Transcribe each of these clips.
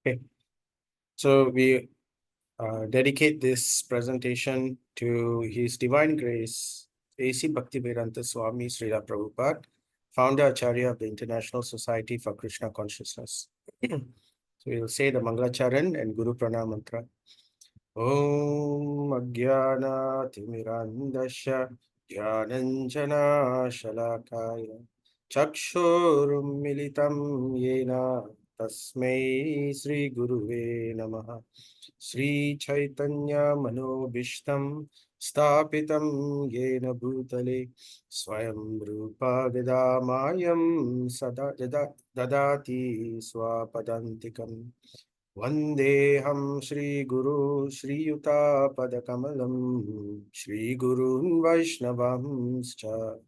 Okay, so we dedicate this presentation to His Divine Grace, A.C. Bhaktivedanta Swami Srila Prabhupada, founder Acharya of the International Society for Krishna Consciousness. So we will say the Mangalacharan and Guru Pranam mantra. Om Ajnanaatimirandasya Jnananjana Shalakaya Chakshurum Militam Yena Tasmai Sri Guruve Namaha Sri Chaitanya Manobishtam Stapitam Yena Bhutale Swayam Rupa Vidamayam Sada Dadati Swapadantikam Vandeham Shri Guru Shri Yuta Padakamalam Shri Gurun Vaishnavamscha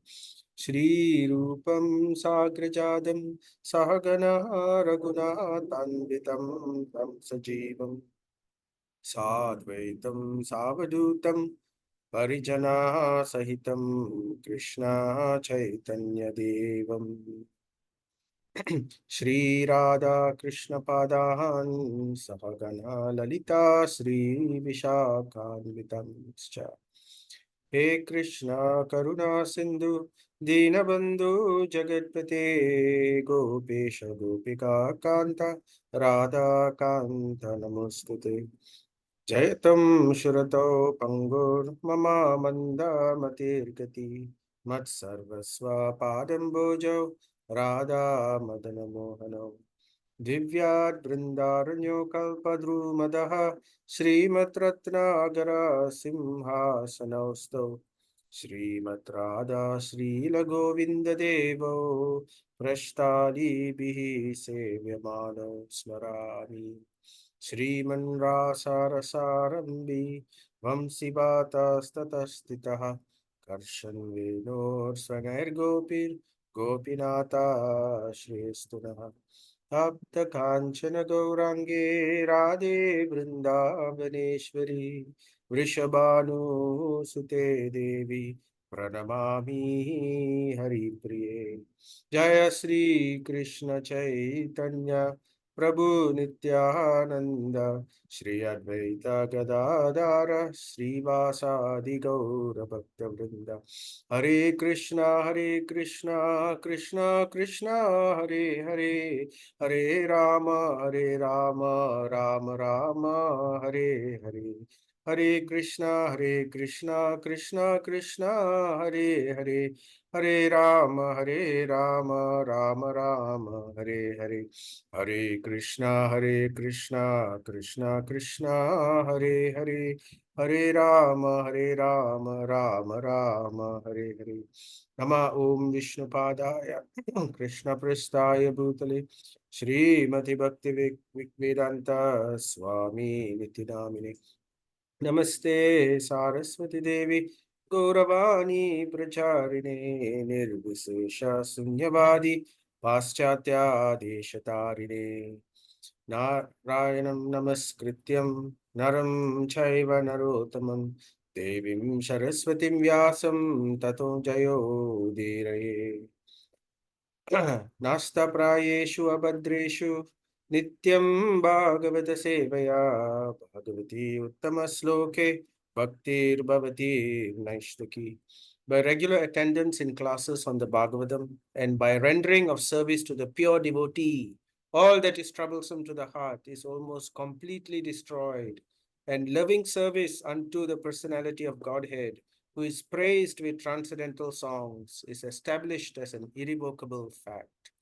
Shri Rupam Sagrajadam Sahagana Raghunatanvitam Tam Sajivam Sadvaitam Savadutam Parijana Sahitam Krishna Chaitanya Devam Shri Radha Krishna Padahan Sahagana Lalita Shri Vishakhanvitamscha He Krishna Karuna Sindhu Dinabandhu Jagatpate Gopesha Gopika Kanta Radha Kanta Namostute Jayatam Shurato Pangur Mama Manda Matirgati Mat Sarvasva Padam Bojo Radha Madana Mohano Divyat Brindaranyo Kalpadrumadaha Srimat Ratnagara Simhasanasto Srimat Radha Srila Govinda Devo Prashtali Bihi Sevyamano Smarami Shriman Rasa Rasarambi Vamsivata Statastitaha Karshan Venor Swanger Gopir Gopinata Shrestunaha Tapta Kanchana Gaurange Radhe Vrindavaneshwari Vrishabhanu Sute Devi Pranamami Hari Priye Jaya Sri Krishna Chaitanya Prabhu Nityananda Shri Advaita Gadadara Srivasadi Gaura Bhakta Vrinda Hare Krishna Krishna Krishna Hare Hare Hare Rama Rama Rama Hare Hare Hare Krishna Krishna Krishna Hare Hare Hare Rama Rama Hare Hare Hare Krishna Krishna Krishna Hare Hare Hare Rama Rama Hare Hare Nama Om Vishnupadaya Krishna Prestaya Bhutale Srimati Bhakti Vedanta Swami Nityanamine Namaste Saraswati Devi Gauravani Pracharine Nirvisesha Sunyavadi Paschatya Deshatarine Narayanam Namaskrityam Naram Chaiva Narottamam Devim Saraswatim Vyasam Tato Jayo Udiraye नास्ता प्रायेषु अभद्रेषु नित्यं भागवत सेवया Bhagwati उत्तमश्लोके भक्तिर्भवति नैष्ठिकी. By regular attendance in classes on the Bhagavatam and by rendering of service to the pure devotee, all that is troublesome to the heart is almost completely destroyed, and loving service unto the personality of Godhead, who is praised with transcendental songs, is established as an irrevocable fact.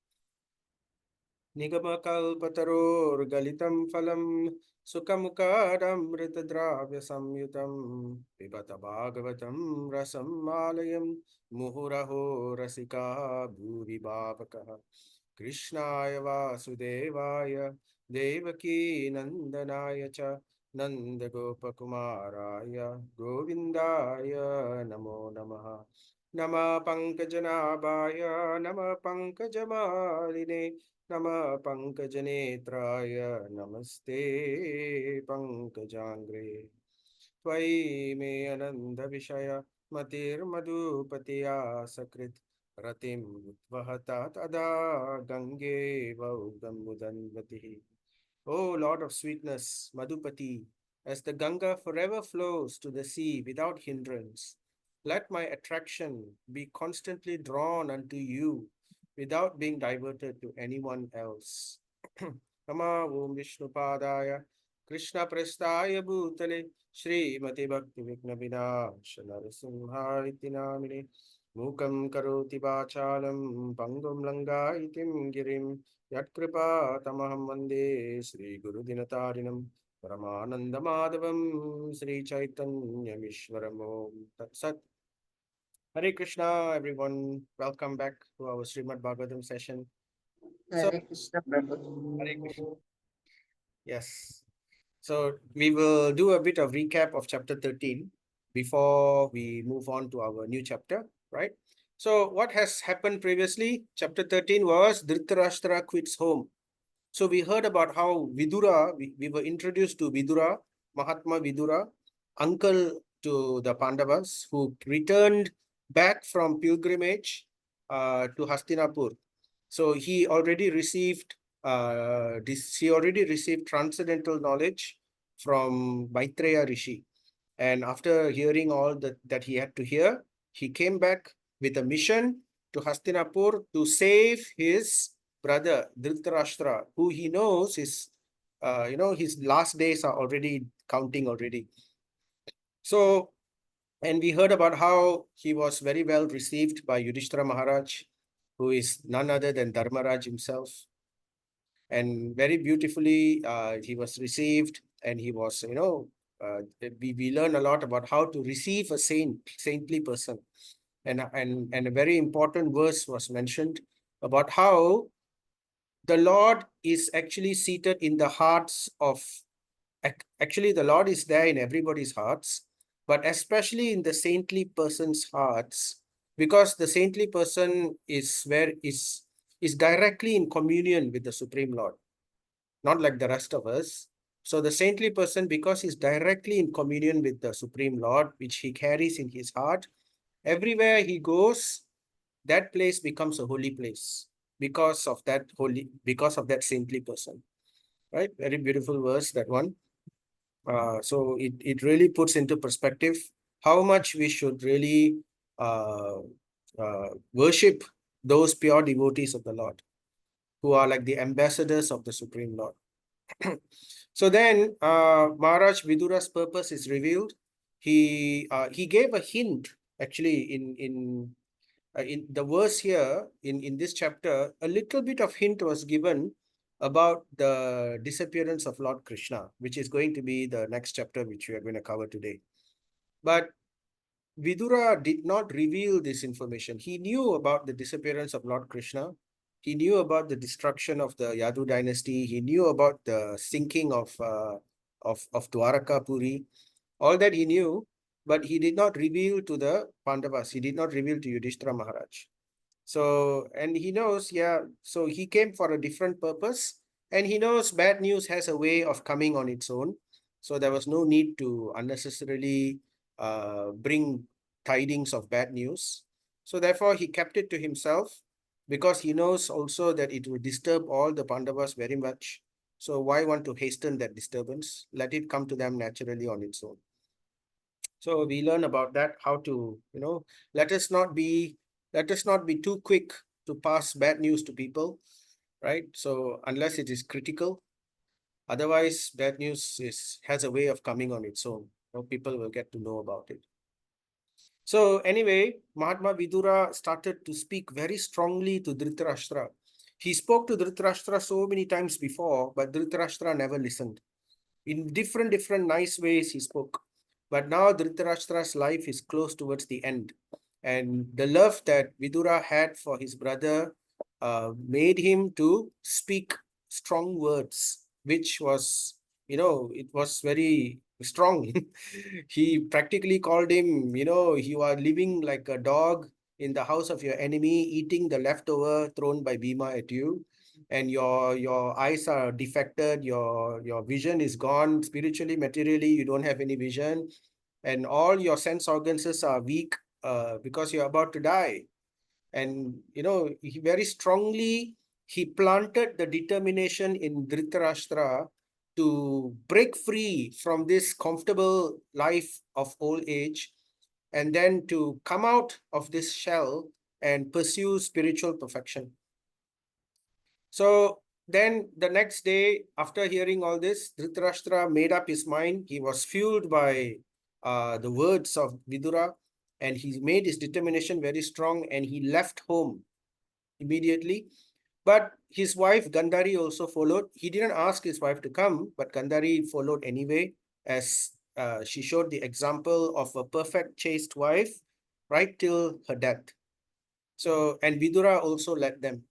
Nigamakалпатароргалитам phalam sukamukadamritadravya samyutam pibata bhagavatam rasam alayam muhuraho rasika bhuvi bhavakaha Krishnaya Vasudevaya Devaki Nandanaya cha Nanda Gopakumaraya Govindaya Namo Namaha Nama Pankajanabhaya Nama Pankajamaline Nama Pankajanetraya Namaste Pankajangre Tvai me ananda vishaya matir madhupatiya sakrit Ratim Vahata Tada Gange Vaudam Mudanvati O Lord of sweetness, Madhupati, as the Ganga forever flows to the sea without hindrance, let my attraction be constantly drawn unto you without being diverted to anyone else. Nama Om Vishnu Padaya Krishna Prestaya Bhutale Srimati Bhakti Vigna Vinasha Narasimha Iti Namine Mukam Karoti Vachalam Pangum Langaitim Girim Yatkripa Tamaham Vande Sri Guru Dinatarinam Paramananda Madhavam Sri Chaitanya Mishwaram Om Tat Sat. Hare Krishna, everyone. Welcome back to our Srimad Bhagavatam session. So, Hare Krishna Prabhu. Hare Krishna. Yes. So, we will do a bit of recap of chapter 13 before we move on to our new chapter, right? So, what has happened previously? Chapter 13 was Dhritarashtra quits home. So we heard about how Vidura, we were introduced to Vidura, Mahatma Vidura, uncle to the Pandavas, who returned back from pilgrimage to Hastinapur. So he already received transcendental knowledge from Maitreya Rishi. And after hearing all that he had to hear, he came back with a mission to Hastinapur to save his brother Dhritarashtra, who he knows his last days are already counting already. So, and we heard about how he was very well received by Yudhishthira Maharaj, who is none other than Dharmaraj himself. And very beautifully, he was received, and he was, we learn a lot about how to receive a saintly person. And a very important verse was mentioned about how the Lord is actually seated in the hearts of, actually, the Lord is there in everybody's hearts, but especially in the saintly person's hearts, because the saintly person is directly in communion with the Supreme Lord, not like the rest of us. So the saintly person, because he's directly in communion with the Supreme Lord, which he carries in his heart, everywhere he goes, that place becomes a holy place because of that saintly person. Right? Very beautiful verse, that one. So it really puts into perspective how much we should really uh, worship those pure devotees of the Lord, who are like the ambassadors of the Supreme Lord. So then Maharaj Vidura's purpose is revealed. He gave a hint, actually, in the verse here, in this chapter, a little bit of hint was given about the disappearance of Lord Krishna, which is going to be the next chapter which we are going to cover today. But Vidura did not reveal this information. He knew about the disappearance of Lord Krishna. He knew about the destruction of the Yadu dynasty. He knew about the sinking of Dwaraka Puri. All that he knew, but he did not reveal to the Pandavas. He did not reveal to Yudhishthira Maharaj. So, and he knows, yeah, so he came for a different purpose, and he knows bad news has a way of coming on its own. So there was no need to unnecessarily bring tidings of bad news. So therefore, he kept it to himself, because he knows also that it will disturb all the Pandavas very much. So why want to hasten that disturbance? Let it come to them naturally on its own. So we learn about that, how to, let us not be too quick to pass bad news to people, right? So unless it is critical, otherwise bad news has a way of coming on its own. People will get to know about it. So anyway, Mahatma Vidura started to speak very strongly to Dhritarashtra. He spoke to Dhritarashtra so many times before, but Dhritarashtra never listened. In different nice ways he spoke. But now Dhritarashtra's life is close towards the end. And the love that Vidura had for his brother made him to speak strong words, which was, it was very strong. He practically called him, you are living like a dog in the house of your enemy, eating the leftover thrown by Bhima at you, and your eyes are defected, your vision is gone, spiritually, materially you don't have any vision, and all your sense organs are weak because you're about to die. And he very strongly, he planted the determination in Dhritarashtra to break free from this comfortable life of old age, and then to come out of this shell and pursue spiritual perfection. So then the next day, after hearing all this, Dhritarashtra made up his mind. He was fueled by the words of Vidura, and he made his determination very strong, and he left home immediately. But his wife Gandhari also followed. He didn't ask his wife to come, but Gandhari followed anyway, as she showed the example of a perfect chaste wife right till her death. So, and Vidura also led them.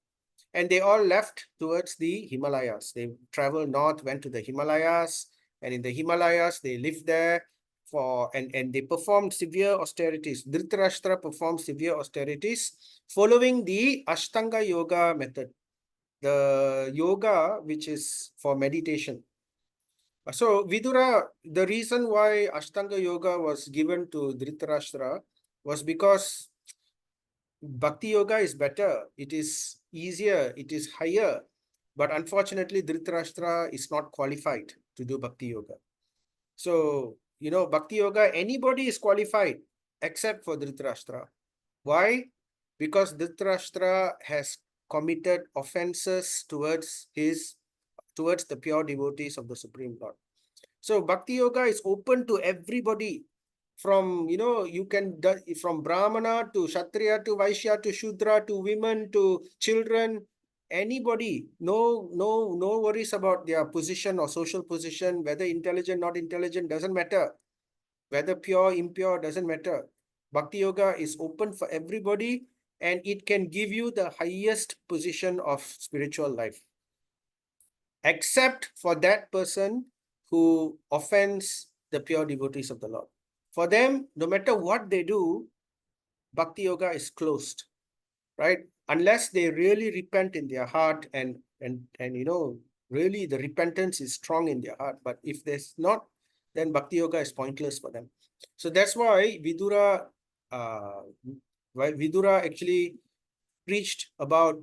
And they all left towards the Himalayas. They traveled north, went to the Himalayas, and in the Himalayas, they lived there and they performed severe austerities. Dhritarashtra performed severe austerities following the Ashtanga Yoga method, the yoga which is for meditation. So Vidura, the reason why Ashtanga Yoga was given to Dhritarashtra was because Bhakti Yoga is better, it is easier, it is higher. But unfortunately, Dhritarashtra is not qualified to do Bhakti Yoga. So, Bhakti Yoga, anybody is qualified except for Dhritarashtra. Why? Because Dhritarashtra has committed offenses towards the pure devotees of the Supreme Lord. So Bhakti Yoga is open to everybody. From, you can, from Brahmana to Kshatriya to Vaishya to Shudra to women to children, anybody, no worries about their position or social position, whether intelligent, not intelligent, doesn't matter. Whether pure, impure, doesn't matter. Bhakti Yoga is open for everybody, and it can give you the highest position of spiritual life. Except for that person who offends the pure devotees of the Lord. For them, no matter what they do, Bhakti Yoga is closed, right? Unless they really repent in their heart and really the repentance is strong in their heart. But if there's not, then Bhakti Yoga is pointless for them. So that's why Vidura actually preached about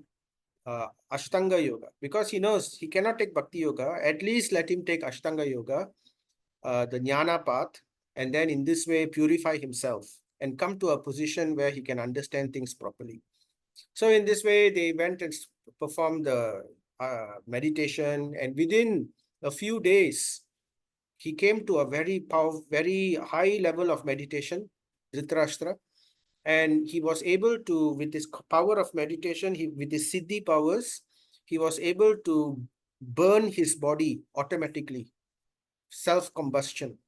Ashtanga Yoga, because he knows he cannot take Bhakti Yoga. At least let him take Ashtanga Yoga, the Jnana path, and then in this way purify himself and come to a position where he can understand things properly. So in this way, they went and performed the meditation, and within a few days, he came to a very powerful, very high level of meditation, Dhritarashtra, and he was able to, with this power of meditation, with his siddhi powers, he was able to burn his body automatically, self-combustion.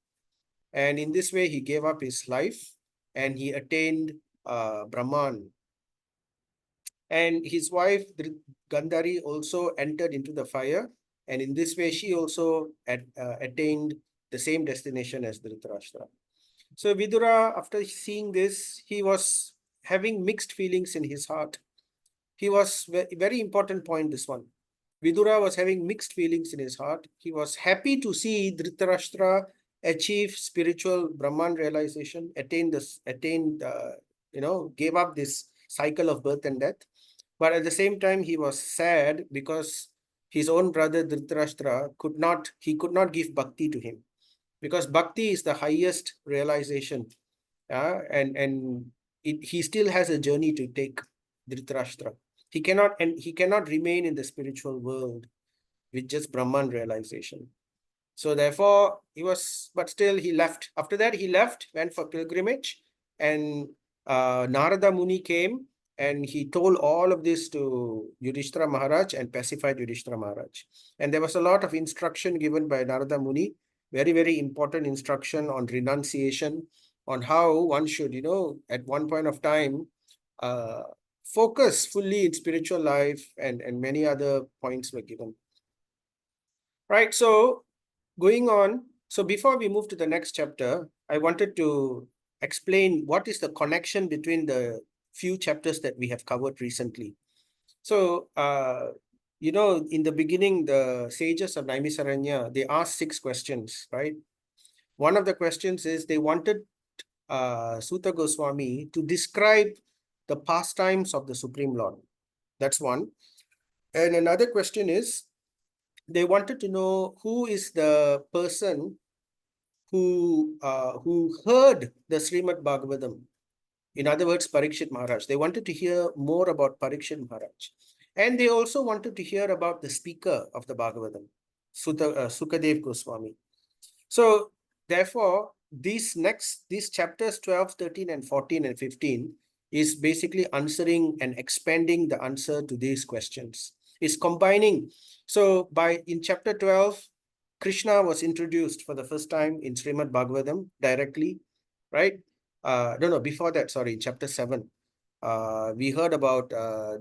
And in this way, he gave up his life and he attained Brahman. And his wife, Gandhari, also entered into the fire. And in this way, she also attained the same destination as Dhritarashtra. So Vidura, after seeing this, he was having mixed feelings in his heart. He was very important point, this one. Vidura was having mixed feelings in his heart. He was happy to see Dhritarashtra achieve spiritual Brahman realization, gave up this cycle of birth and death. But at the same time, he was sad because his own brother Dhritarashtra could not give bhakti to him, because bhakti is the highest realization, and he still has a journey to take, Dhritarashtra. He cannot remain in the spiritual world with just Brahman realization. So therefore, but still he left. After that, he left, went for pilgrimage, and Narada Muni came and he told all of this to Yudhishthira Maharaj and pacified Yudhishthira Maharaj. And there was a lot of instruction given by Narada Muni, very, very important instruction on renunciation, on how one should, at one point of time, focus fully in spiritual life, and many other points were given. Right, so going on, so before we move to the next chapter, I wanted to explain what is the connection between the few chapters that we have covered recently. So, in the beginning, the sages of Naimisaranya, they asked 6 questions, right? One of the questions is they wanted Sutta Goswami to describe the pastimes of the Supreme Lord. That's one. And another question is, they wanted to know who is the person who heard the Srimad Bhagavatam. In other words, Parikshit Maharaj. They wanted to hear more about Parikshit Maharaj. And they also wanted to hear about the speaker of the Bhagavatam, Sukadev Goswami. So, therefore, these chapters 12, 13, and 14 and 15 is basically answering and expanding the answer to these questions. It's combining. So, in chapter 12, Krishna was introduced for the first time in Srimad Bhagavatam directly, right? No, before that, sorry, in chapter 7. We heard about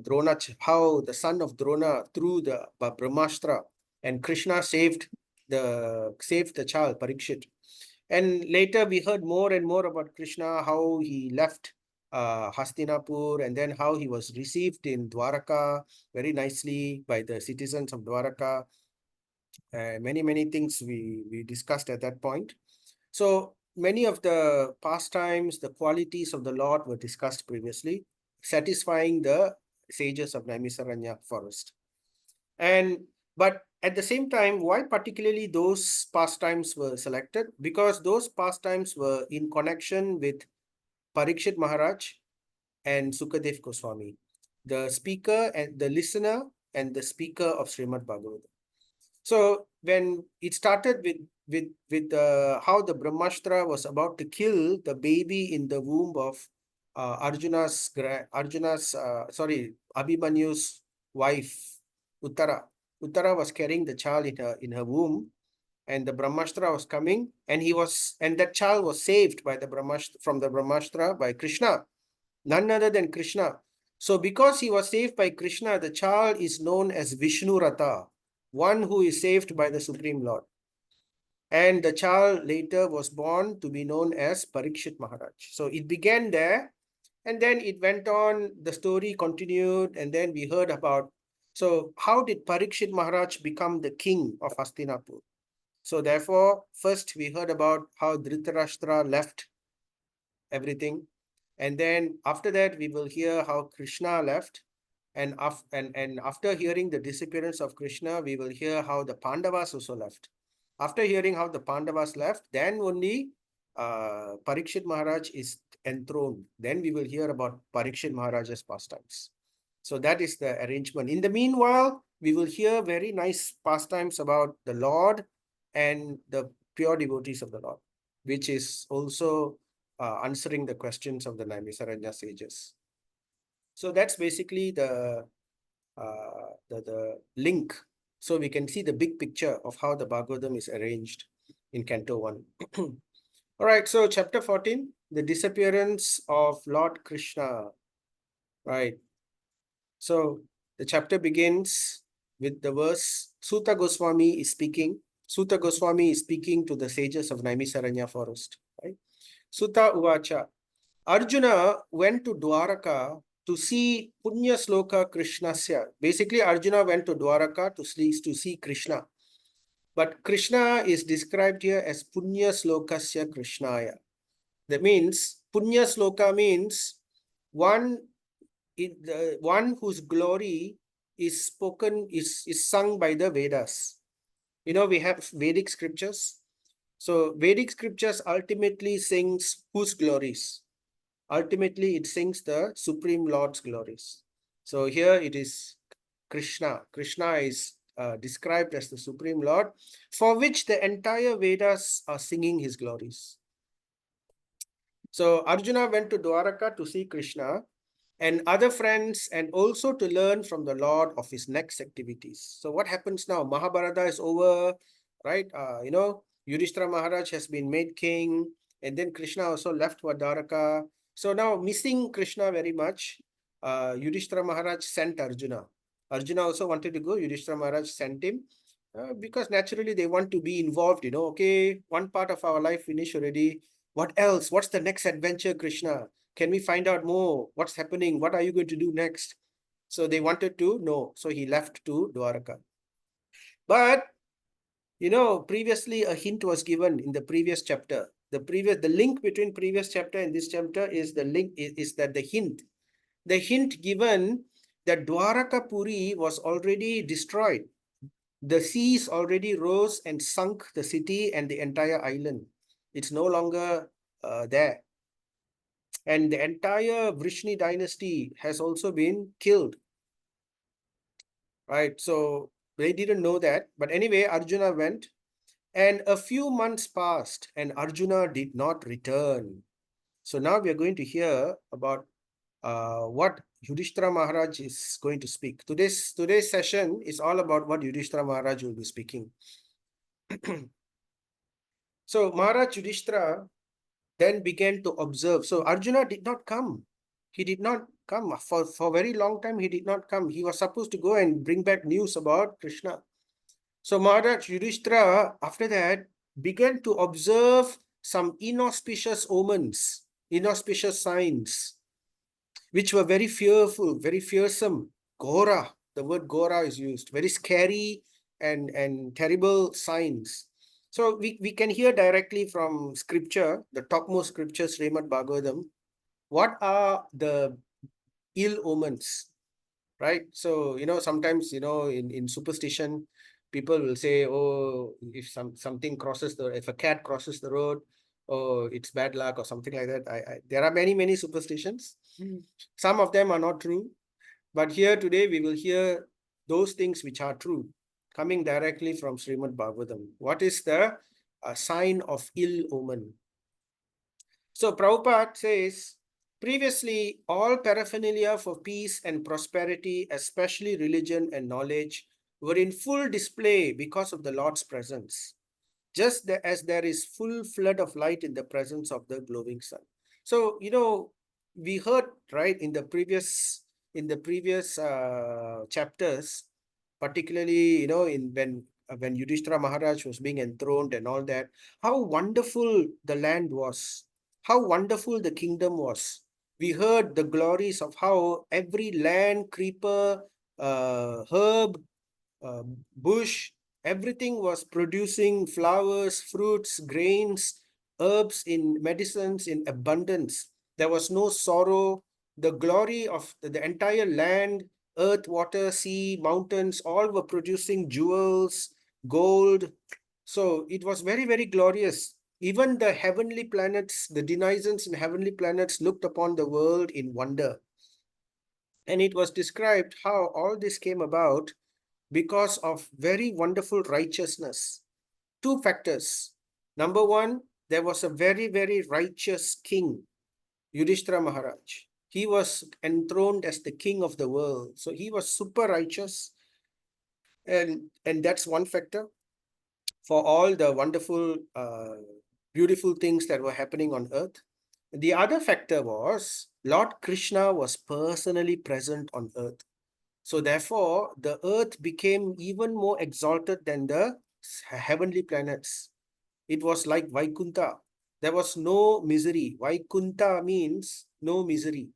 Drona, how the son of Drona threw the Brahmastra, and Krishna saved the child Parikshit. And later we heard more and more about Krishna, how he left Hastinapur, and then how he was received in Dwaraka very nicely by the citizens of Dwaraka. Many things we discussed at that point. So many of the pastimes, the qualities of the Lord were discussed previously, satisfying the sages of Naimisaranya forest. But at the same time, why particularly those pastimes were selected? Because those pastimes were in connection with Parikshit Maharaj and Sukadev Goswami, the speaker and the listener and the speaker of Srimad Bhagavatam. So when it started with how the Brahmastra was about to kill the baby in the womb of Abhimanyu's wife, Uttara. Uttara was carrying the child in her womb, and the Brahmastra was coming, and that child was saved by from the Brahmastra by Krishna, none other than Krishna. So because he was saved by Krishna, the child is known as Vishnu Rata, one who is saved by the Supreme Lord. And the child later was born to be known as Parikshit Maharaj. So it began there, and then it went on, the story continued, and then we heard about, so how did Parikshit Maharaj become the king of Hastinapur? So therefore, first we heard about how Dhritarashtra left everything. And then after that, we will hear how Krishna left. And after hearing the disappearance of Krishna, we will hear how the Pandavas also left. After hearing how the Pandavas left, then only Parikshit Maharaj is enthroned. Then we will hear about Parikshit Maharaj's pastimes. So that is the arrangement. In the meanwhile, we will hear very nice pastimes about the Lord and the pure devotees of the Lord, which is also answering the questions of the Naimisaranya sages. So that's basically the link. So we can see the big picture of how the Bhagavatam is arranged in Canto 1. All right, so chapter 14, the disappearance of Lord Krishna. Right. So the chapter begins with the verse, Suta Goswami is speaking. Suta Goswami is speaking to the sages of Naimisaranya forest. Right? Suta Uvacha. Arjuna went to Dwaraka to see Punya Sloka Krishnasya. Basically, Arjuna went to Dwaraka to see Krishna. But Krishna is described here as Punya Slokasya Krishnaya. That means, Punya Sloka means one whose glory is spoken, is sung by the Vedas. You know, we have Vedic scriptures. So Vedic scriptures ultimately sings whose glories? Ultimately, it sings the Supreme Lord's glories. So here it is Krishna. Krishna is described as the Supreme Lord, for which the entire Vedas are singing his glories. So Arjuna went to Dwaraka to see Krishna and other friends, and also to learn from the Lord of his next activities. So what happens now? Mahabharata is over, right? Yudhishthira Maharaj has been made king, and then Krishna also left for Dwaraka. So now, missing Krishna very much, Yudhishthira Maharaj sent Arjuna. Arjuna also wanted to go. Yudhishthira Maharaj sent him because naturally they want to be involved. Okay, one part of our life finished already. What else? What's the next adventure, Krishna? Can we find out more? What's happening? What are you going to do next? So they wanted to know. So he left to Dwaraka. But, previously a hint was given in the previous chapter. The link between previous chapter and this chapter is the link is that the hint given that Dwaraka Puri was already destroyed. The seas already rose and sunk the city and the entire island. It's no longer there. And the entire Vrishni dynasty has also been killed, right? So they didn't know that. But anyway, Arjuna went, and a few months passed, and Arjuna did not return. So now we are going to hear about what Yudhishthira Maharaj is going to speak. Today's session is all about what Yudhishthira Maharaj will be speaking. So Maharaj Yudhishthira then began to observe. So Arjuna did not come. He did not come. For a very long time, he did not come. He was supposed to go and bring back news about Krishna. So Maharaj Yudhishthira, after that, began to observe some inauspicious omens, inauspicious signs, which were very fearful, very fearsome. Gora, the word Gora is used, very scary and terrible signs. So we can hear directly from scripture, the topmost scripture, Srimad Bhagavatam, what are the ill omens, right? So, sometimes, in superstition, people will say, oh, if something crosses if a cat crosses the road, oh, it's bad luck or something like that. There are many, many superstitions. Some of them are not true. But here today, we will hear those things which are true, coming directly from Srimad Bhagavatam. What is the sign of ill omen? So Prabhupada says, previously, all paraphernalia for peace and prosperity, especially religion and knowledge, were in full display because of the Lord's presence, just as there is full flood of light in the presence of the glowing sun. So, we heard, right, in the previous chapters, particularly, when Yudhishthira Maharaj was being enthroned and all that, how wonderful the land was, how wonderful the kingdom was. We heard the glories of how every land, creeper, herb, bush, everything was producing flowers, fruits, grains, herbs, in medicines in abundance. There was no sorrow. The glory of the entire land, earth, water, sea, mountains, all were producing jewels, gold. So it was very, very glorious. Even the heavenly planets, the denizens in heavenly planets looked upon the world in wonder. And it was described how all this came about because of very wonderful righteousness. Two factors. Number one, there was a very, very righteous king, Yudhishthira Maharaj. He was enthroned as the king of the world. So he was super righteous. And that's one factor for all the wonderful, beautiful things that were happening on earth. The other factor was Lord Krishna was personally present on earth. So therefore, the earth became even more exalted than the heavenly planets. It was like Vaikuntha. There was no misery. Vaikuntha means no misery.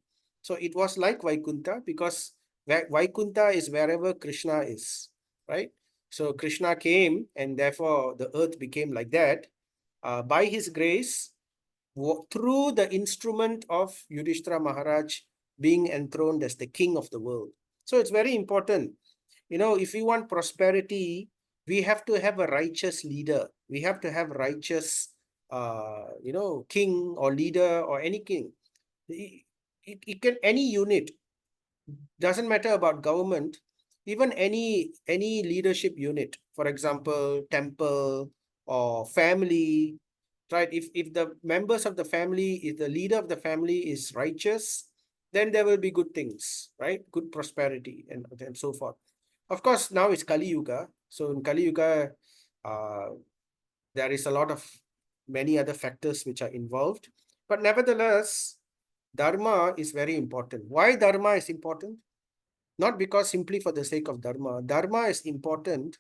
So it was like Vaikuntha because Vaikuntha is wherever Krishna is, right? So Krishna came and therefore the earth became like that. By his grace, through the instrument of Yudhishthira Maharaj being enthroned as the king of the world. So it's very important. If we want prosperity, we have to have a righteous leader. We have to have righteous, king or leader or any king. It can, any unit, doesn't matter about government, even any leadership unit, for example, temple or family, right? If the members of the family, if the leader of the family is righteous, then there will be good things, right? Good prosperity and so forth. Of course, now it's Kali Yuga. So in Kali Yuga, there is a lot of many other factors which are involved. But nevertheless, Dharma is very important. Why Dharma is important? Not because simply for the sake of Dharma. Dharma is important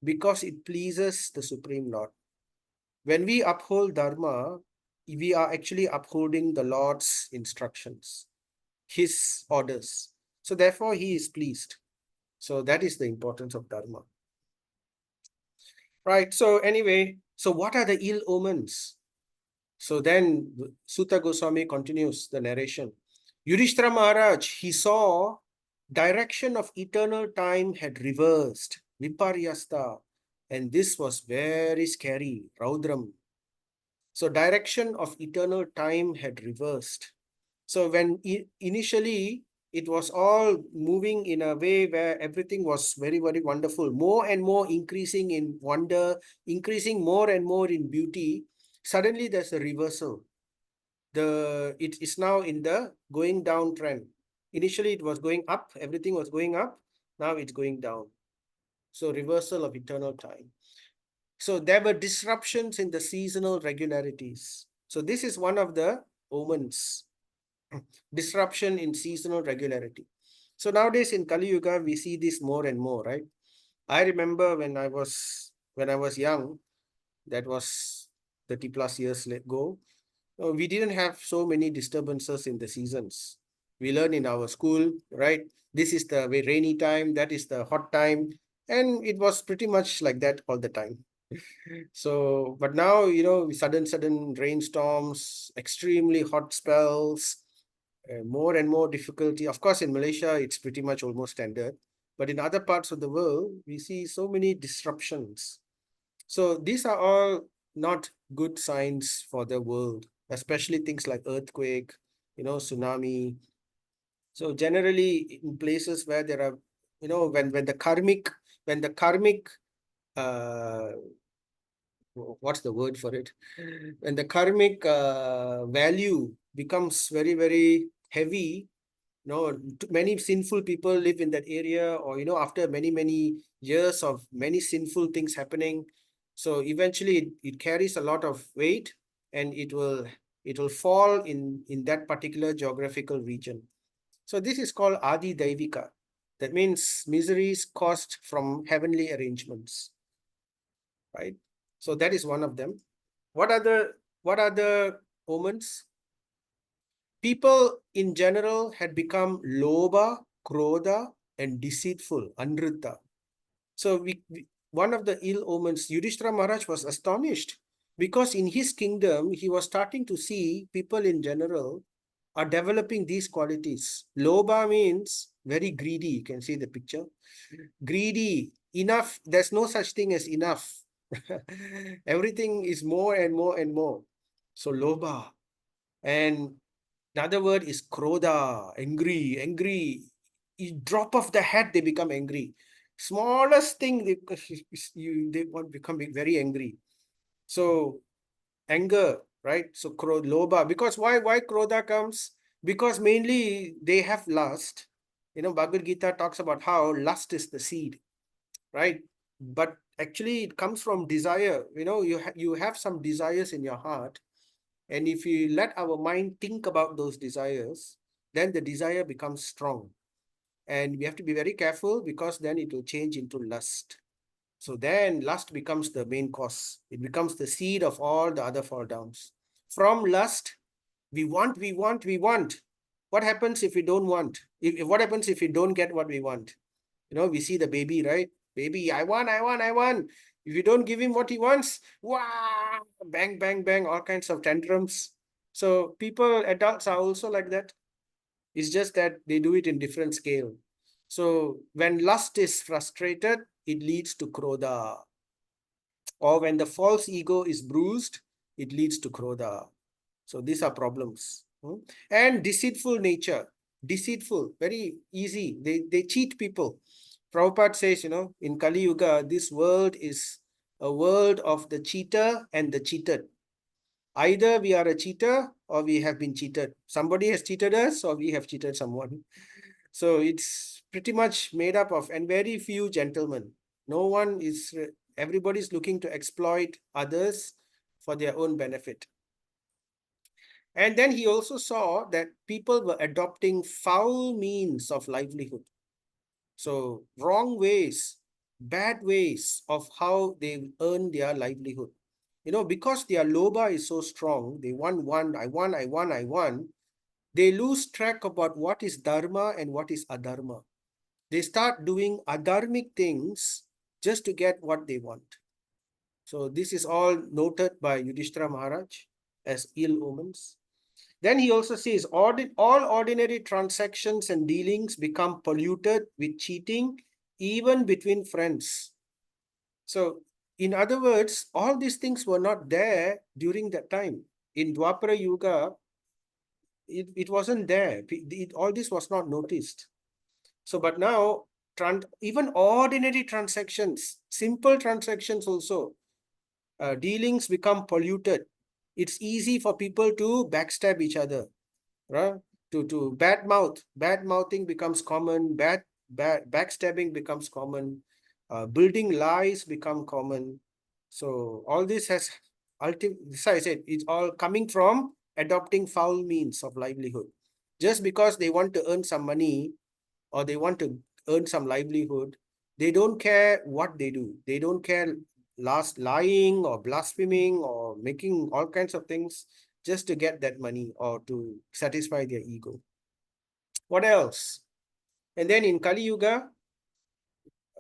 because it pleases the Supreme Lord. When we uphold Dharma, we are actually upholding the Lord's instructions, his orders. So therefore, he is pleased. So that is the importance of Dharma. Right. So anyway, so what are the ill omens? So then Sutta Goswami continues the narration. Yudhishthira Maharaj, he saw direction of eternal time had reversed. viparyasta. And this was very scary, Raudram. So direction of eternal time had reversed. So when initially it was all moving in a way where everything was very, very wonderful, more and more increasing in wonder, increasing more and more in beauty, suddenly there's a reversal. It is now in the going down trend. Initially it was going up, everything was going up, now it's going down. So reversal of eternal time. So there were disruptions in the seasonal regularities. So this is one of the omens. Disruption in seasonal regularity. So nowadays in Kali Yuga, we see this more and more, right? I remember when I was young, that was 30 plus years ago, we didn't have so many disturbances in the seasons. We learn in our school, right? This is the rainy time, that is the hot time, and it was pretty much like that all the time. So, but now, sudden rainstorms, extremely hot spells, more and more difficulty. Of course, in Malaysia, it's pretty much almost standard. But in other parts of the world, we see so many disruptions. So these are all not good signs for the world, especially things like earthquake, tsunami. So generally in places where there are, when the karmic uh what's the word for it? When the karmic value becomes very, very heavy, many sinful people live in that area, or after many, many years of many sinful things happening, so eventually it carries a lot of weight, and it will fall in that particular geographical region. So this is called Adi Daivika. That means miseries caused from heavenly arrangements, right? So that is one of them. What are the omens? People in general had become lobha, krodha, and deceitful, anrita. So one of the ill omens, Yudhishthira Maharaj was astonished because in his kingdom, he was starting to see people in general are developing these qualities. Lobha means very greedy. You can see the picture. Greedy, enough. There's no such thing as enough. Everything is more and more and more. So lobha. And another word is krodha, angry, angry. You drop off the hat, they become angry. Smallest thing, they want to become very angry. So anger, right? So lobha. Because why krodha comes? Because mainly they have lust. Bhagavad Gita talks about how lust is the seed, right? But actually it comes from desire. You have some desires in your heart, and if you let our mind think about those desires, then the desire becomes strong. And we have to be very careful, because then it will change into lust. So then lust becomes the main cause. It becomes the seed of all the other fall downs. From lust, we want, we want, we want. What happens if we don't want? What happens if we don't get what we want? We see the baby, right? Baby, I want, I want, I want. If you don't give him what he wants, wow, bang, bang, bang, all kinds of tantrums. So people, adults are also like that. It's just that they do it in different scale. So when lust is frustrated, it leads to krodha. Or when the false ego is bruised, it leads to krodha. So these are problems. And deceitful nature. Deceitful, very easy. They cheat people. Prabhupada says, in Kali Yuga, this world is a world of the cheater and the cheated. Either we are a cheater or we have been cheated. Somebody has cheated us or we have cheated someone. So it's pretty much made up of, and very few gentlemen. No one is, everybody is looking to exploit others for their own benefit. And then he also saw that people were adopting foul means of livelihood. So wrong ways, bad ways of how they earn their livelihood. Because their lobha is so strong, they want, I want, I want, I want. They lose track about what is dharma and what is adharma. They start doing adharmic things just to get what they want. So this is all noted by Yudhishthira Maharaj as ill omens. Then he also says, all ordinary transactions and dealings become polluted with cheating even between friends. So, in other words, all these things were not there during that time. In Dwapara Yuga, it wasn't there. All this was not noticed. So, but now, even ordinary transactions, simple transactions also, dealings become polluted. It's easy for people to backstab each other, right? To bad mouthing becomes common. Backstabbing becomes common. Building lies become common. So all this has this I said it's all coming from adopting foul means of livelihood. Just because they want to earn some money or they want to earn some livelihood, they don't care what they do. They don't care lying or blaspheming or making all kinds of things just to get that money or to satisfy their ego. What else? And then in Kali Yuga,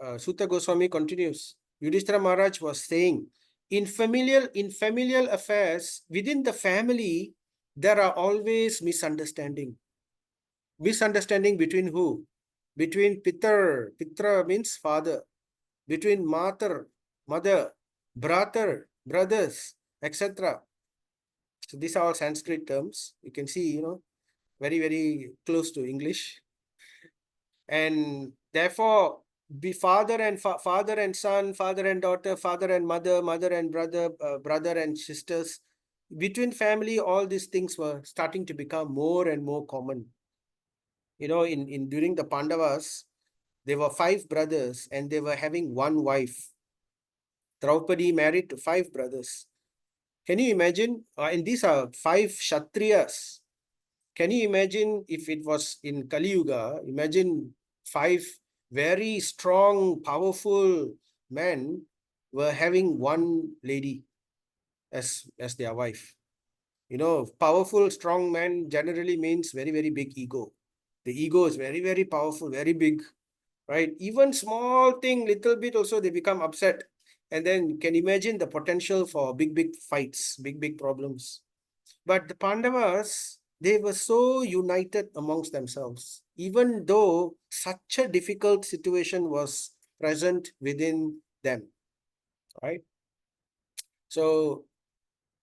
Sutta Goswami continues. Yudhishthira Maharaj was saying, in familial affairs within the family, there are always misunderstanding. Misunderstanding between who? Between Pitra means father. Between Matar, mother, brother, brothers, etc. So these are all Sanskrit terms. You can see, very, very close to English. And therefore, be father and son, father and daughter, father and mother, mother and brother, brother and sisters. Between family, all these things were starting to become more and more common. In during the Pandavas, there were 5 brothers and they were having one wife. Draupadi married to 5 brothers. Can you imagine? And these are 5 Kshatriyas. Can you imagine if it was in Kali Yuga? Imagine 5 very strong, powerful men were having one lady as their wife. Powerful, strong man generally means very, very big ego. The ego is very, very powerful, very big, right? Even small thing, little bit also, they become upset. And then you can imagine the potential for big, big fights, big, big problems. But the Pandavas, they were so united amongst themselves, even though such a difficult situation was present within them, right? So,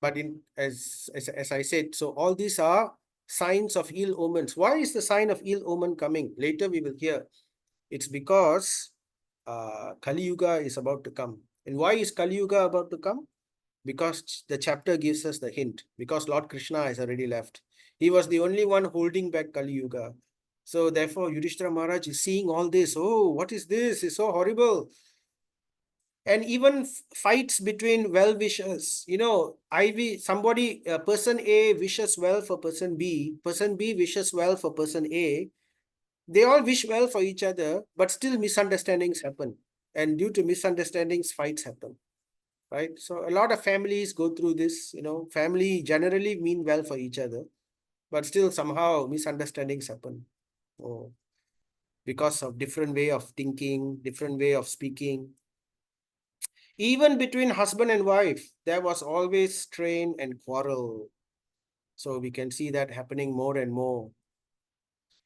but as I said, so all these are signs of ill omens. Why is the sign of ill omen coming? Later we will hear. It's because Kali Yuga is about to come. And why is Kali Yuga about to come? Because the chapter gives us the hint. Because Lord Krishna has already left. He was the only one holding back Kali Yuga. So therefore, Yudhishthira Maharaj is seeing all this. Oh, what is this? It's so horrible. And even fights between well-wishers. Person A wishes well for person B wishes well for person A. They all wish well for each other, but still misunderstandings happen. And due to misunderstandings, fights happen. Right? So a lot of families go through this, family generally mean well for each other, but still somehow misunderstandings happen. Oh, because of different way of thinking, different way of speaking. Even between husband and wife, there was always strain and quarrel. So we can see that happening more and more.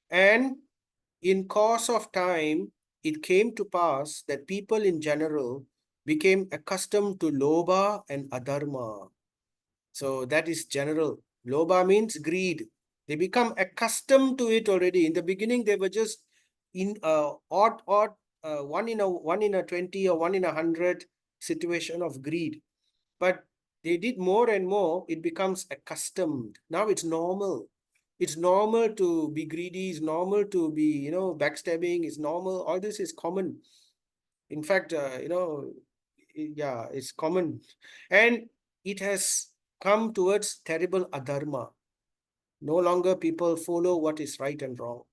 And in course of time, it came to pass that people in general became accustomed to lobha and adharma. So that is general. Lobha means greed. They become accustomed to it already. In the beginning, they were just in odd, one in a 20 or 1 in 100 situation of greed. But they did more and more, it becomes accustomed. Now it's normal. It's normal to be greedy, it's normal to be, backstabbing, it's normal. All this is common. In fact, yeah, it's common. And it has come towards terrible adharma. No longer people follow what is right and wrong.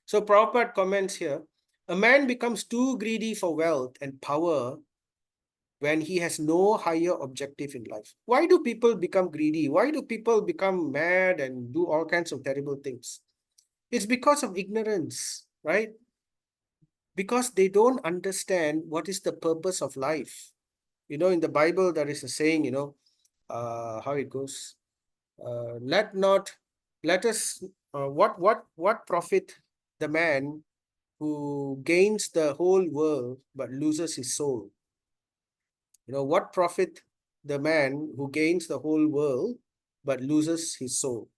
So Prabhupada comments here, a man becomes too greedy for wealth and power when he has no higher objective in life. Why do people become greedy? Why do people become mad and do all kinds of terrible things? It's because of ignorance, right? Because they don't understand what is the purpose of life. In the Bible, there is a saying, how it goes. Let us, what profit the man who gains the whole world but loses his soul. What profit the man who gains the whole world but loses his soul?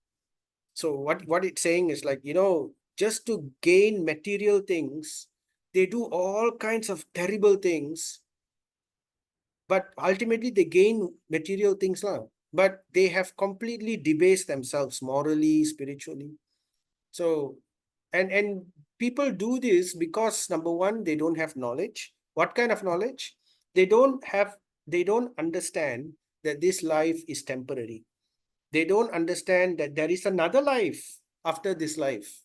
So what it's saying is like, just to gain material things, they do all kinds of terrible things, but ultimately they gain material things lah. But they have completely debased themselves morally, spiritually. So, and people do this because number one, they don't have knowledge. What kind of knowledge? They don't understand that this life is temporary. They don't understand that there is another life after this life.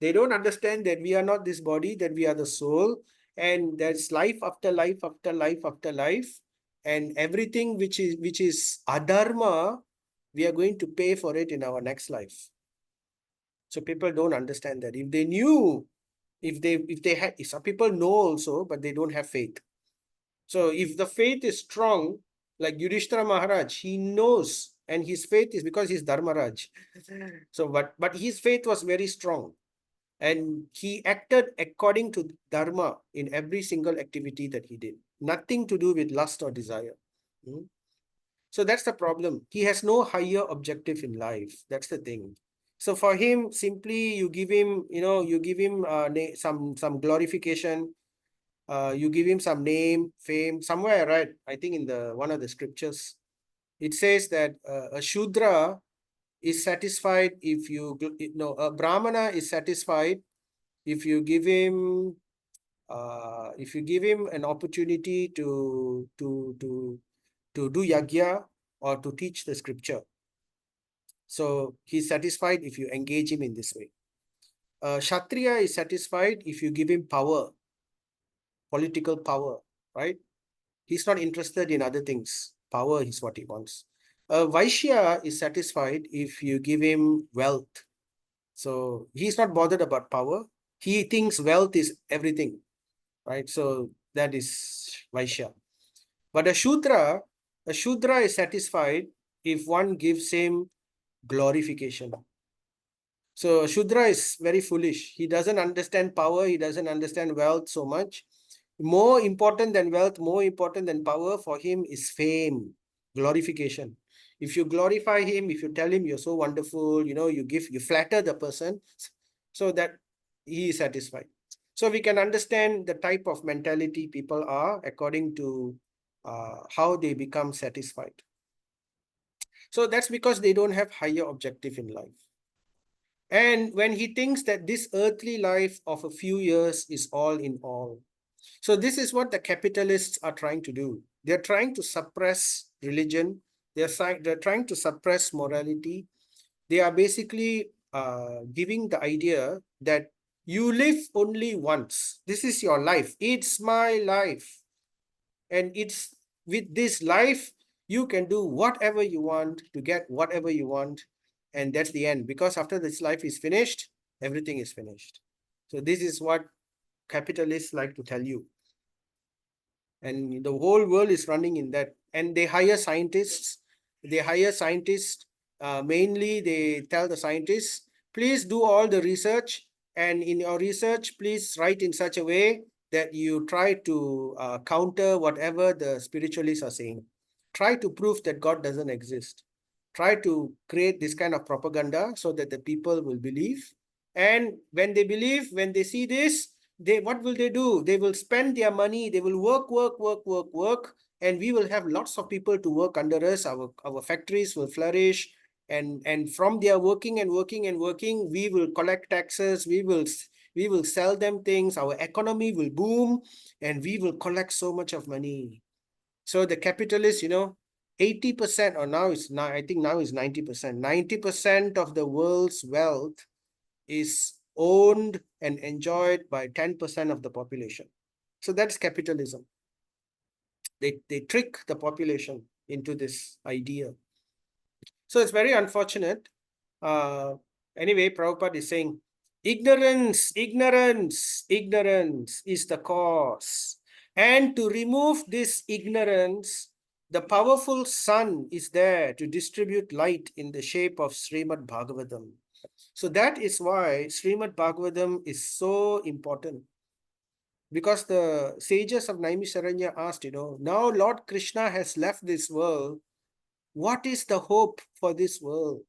They don't understand that we are not this body, that we are the soul, and there's life after life after life after life, and everything which is adharma, we are going to pay for it in our next life. So people don't understand that. If they knew, if they had, some people know also, but they don't have faith. So if the faith is strong, like Yudhishthira Maharaj, he knows, and his faith is because he's Dharmaraj. So, but his faith was very strong, and he acted according to Dharma in every single activity that he did. Nothing to do with lust or desire. So that's the problem. He has no higher objective in life. That's the thing. So for him, simply you give him, some glorification. You give him some name, fame. Somewhere, right? I think in the one of the scriptures, it says that a Shudra is satisfied if a Brahmana is satisfied if you give him an opportunity to do yagya or to teach the scripture. So he's satisfied if you engage him in this way. Kshatriya is satisfied if you give him power, political power, right? He's not interested in other things. Power is what he wants. Vaishya is satisfied if you give him wealth. So he's not bothered about power. He thinks wealth is everything, right? So that is Vaishya. But a Shudra is satisfied if one gives him glorification. So Shudra is very foolish. He doesn't understand power. He doesn't understand wealth so much. More important than wealth, more important than power for him is fame, glorification. If you glorify him, if you tell him you're so wonderful, you flatter the person so that he is satisfied. So we can understand the type of mentality people are according to how they become satisfied. So that's because they don't have higher objective in life. And when he thinks that this earthly life of a few years is all in all. So this is what the capitalists are trying to do. They're trying to suppress religion. They're trying to suppress morality. They are basically giving the idea that you live only once. This is your life. It's my life. And it's with this life, you can do whatever you want to get whatever you want. And that's the end. Because after this life is finished, everything is finished. So this is what capitalists like to tell you. And the whole world is running in that. And they hire scientists. Mainly, they tell the scientists, please do all the research. And in your research, please write in such a way that you try to counter whatever the spiritualists are saying. Try to prove that God doesn't exist. Try to create this kind of propaganda so that the people will believe. And when they believe, when they see this, what will they do? They will spend their money. They will work, and we will have lots of people to work under us. Our factories will flourish, and from their working, we will collect taxes. We will sell them things. Our economy will boom, and we will collect so much of money. So the capitalists, 80%, or I think now is 90%. 90% of the world's wealth is owned and enjoyed by 10% of the population. So that's capitalism. They trick the population into this idea. So it's very unfortunate. Anyway, Prabhupada is saying, ignorance is the cause. And to remove this ignorance, the powerful sun is there to distribute light in the shape of Srimad Bhagavatam. So that is why Srimad Bhagavatam is so important. Because the sages of Naimisharanya asked, now Lord Krishna has left this world. What is the hope for this world?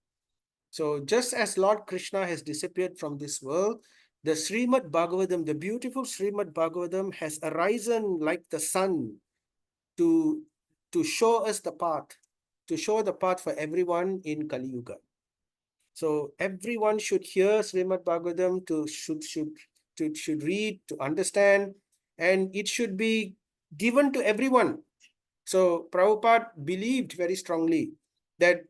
So just as Lord Krishna has disappeared from this world, the Srimad Bhagavatam, the beautiful Srimad Bhagavatam has arisen like the sun to, to show us the path, to show the path for everyone in Kali Yuga. So everyone should hear Srimad Bhagavatam, should read, to understand, and it should be given to everyone. So Prabhupada believed very strongly that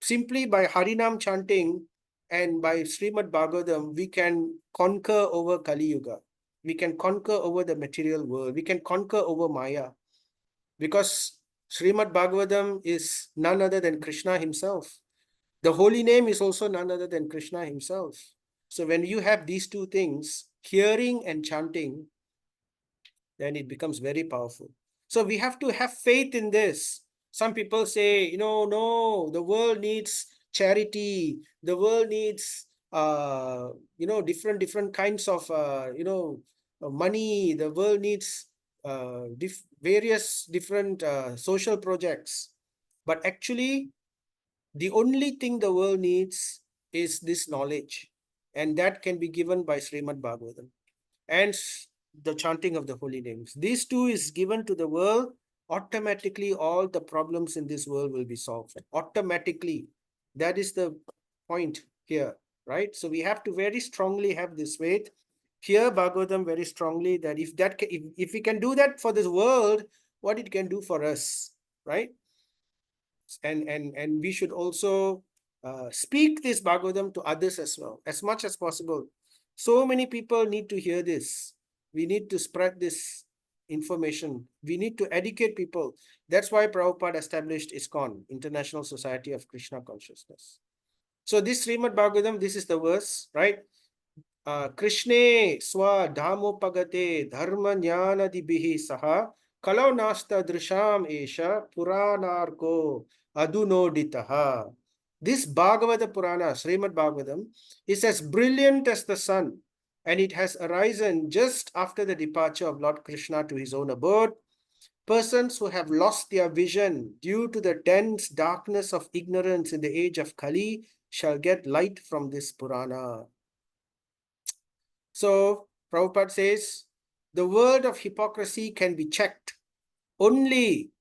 simply by Harinam chanting and by Srimad Bhagavatam, we can conquer over Kali Yuga. We can conquer over the material world. We can conquer over Maya. Because Srimad Bhagavatam is none other than Krishna himself. The holy name is also none other than Krishna himself. So when you have these two things, hearing and chanting, then it becomes very powerful. So we have to have faith in this. Some people say, no, the world needs charity. The world needs, different kinds of, money. The world needs various different social projects. But actually, the only thing the world needs is this knowledge. And that can be given by Srimad Bhagavatam and the chanting of the holy names. These two is given to the world, automatically all the problems in this world will be solved. Automatically. That is the point here, right? So we have to very strongly have this faith. Hear Bhagavatam very strongly that if we can do that for this world, what it can do for us, right? And we should also speak this Bhagavatam to others as well, as much as possible. So many people need to hear this. We need to spread this information. We need to educate people. That's why Prabhupada established ISKCON, International Society of Krishna Consciousness. So this Srimad Bhagavatam, this is the verse, right? Krishne swa pagate dharma jnanadibihi saha kalau nasta drisham esha puranarko adunoditaha. This Bhagavata Purana, Srimad Bhagavatam, is as brilliant as the sun, and it has arisen just after the departure of Lord Krishna to his own abode. Persons who have lost their vision due to the dense darkness of ignorance in the age of Kali shall get light from this Purana. So Prabhupada says, the word of hypocrisy can be checked only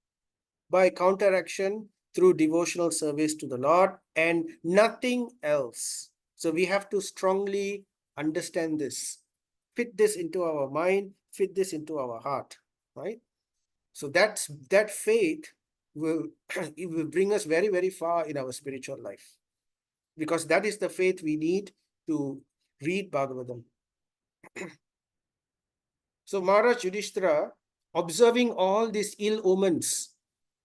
by counteraction through devotional service to the Lord and nothing else. So we have to strongly understand this, fit this into our mind, fit this into our heart, right? So that faith will, it will bring us very, very far in our spiritual life, because that is the faith we need to read Bhagavatam. So Maharaj Yudhishthira, observing all these ill omens,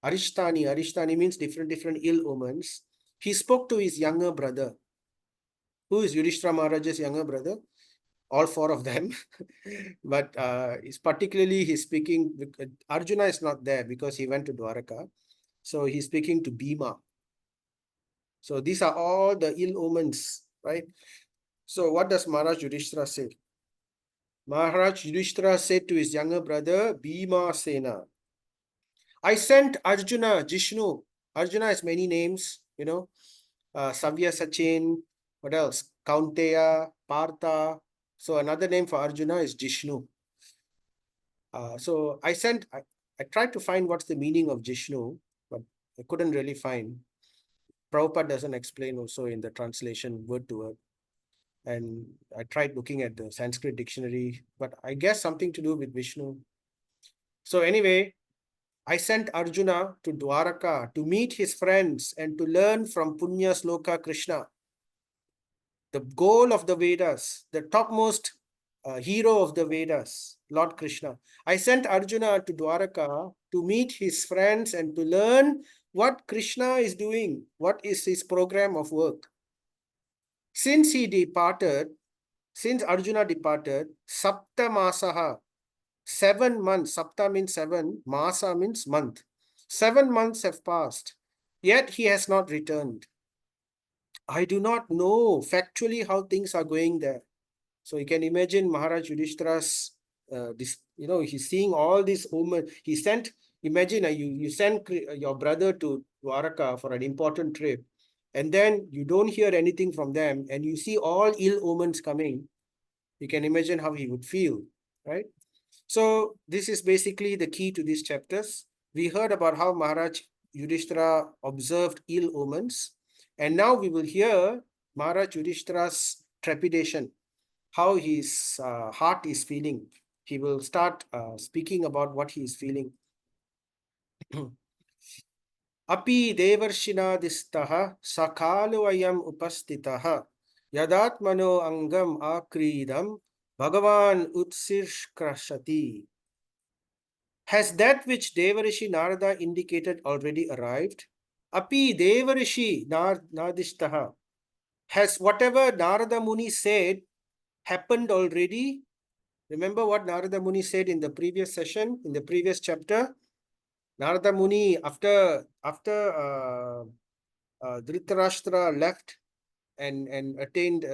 Arishtani means different ill omens, he spoke to his younger brother. Who is Yudhishthira Maharaj's younger brother? All four of them. But he's speaking, Arjuna is not there because he went to Dwaraka. So he's speaking to Bhima. So these are all the ill omens, right? So what does Maharaj Yudhishthira say? Maharaj Yudhishthira said to his younger brother, Bhima Sena, I sent Arjuna, Jishnu. Arjuna has many names, Savya Sachin, what else? Kaunteya, Partha. So another name for Arjuna is Jishnu. So I tried to find what's the meaning of Jishnu, but I couldn't really find. Prabhupada doesn't explain also in the translation word to word. And I tried looking at the Sanskrit dictionary, but I guess something to do with Vishnu. So anyway, I sent Arjuna to Dwaraka to meet his friends and to learn from Punya Sloka Krishna, the goal of the Vedas, the topmost hero of the Vedas, Lord Krishna. I sent Arjuna to Dwaraka to meet his friends and to learn what Krishna is doing, what is his program of work. Since Arjuna departed, Sapta Masaha, 7 months, Sapta means 7, Masa means month. 7 months have passed, yet he has not returned. I do not know factually how things are going there. So you can imagine Maharaj Yudhishthira's, he's seeing all these women. He sent, imagine you send your brother to Dwaraka for an important trip, and then you don't hear anything from them, and you see all ill omens coming. You can imagine how he would feel, right? So this is basically the key to these chapters. We heard about how Maharaj Yudhishthira observed ill omens, and now we will hear Maharaj Yudhishthira's trepidation, how his heart is feeling. He will start speaking about what he is feeling. Api devarshinaadistaha sakalu ayam upastitaha yadatmano angam akridam Bhagavan utsirshkrashati. Has that which Devarishi Narada indicated already arrived? Api Devarishi Nadishtaha. Has whatever Narada Muni said happened already? Remember what Narada Muni said in the previous session, in the previous chapter? Narada Muni, after Dhritarashtra left and attained,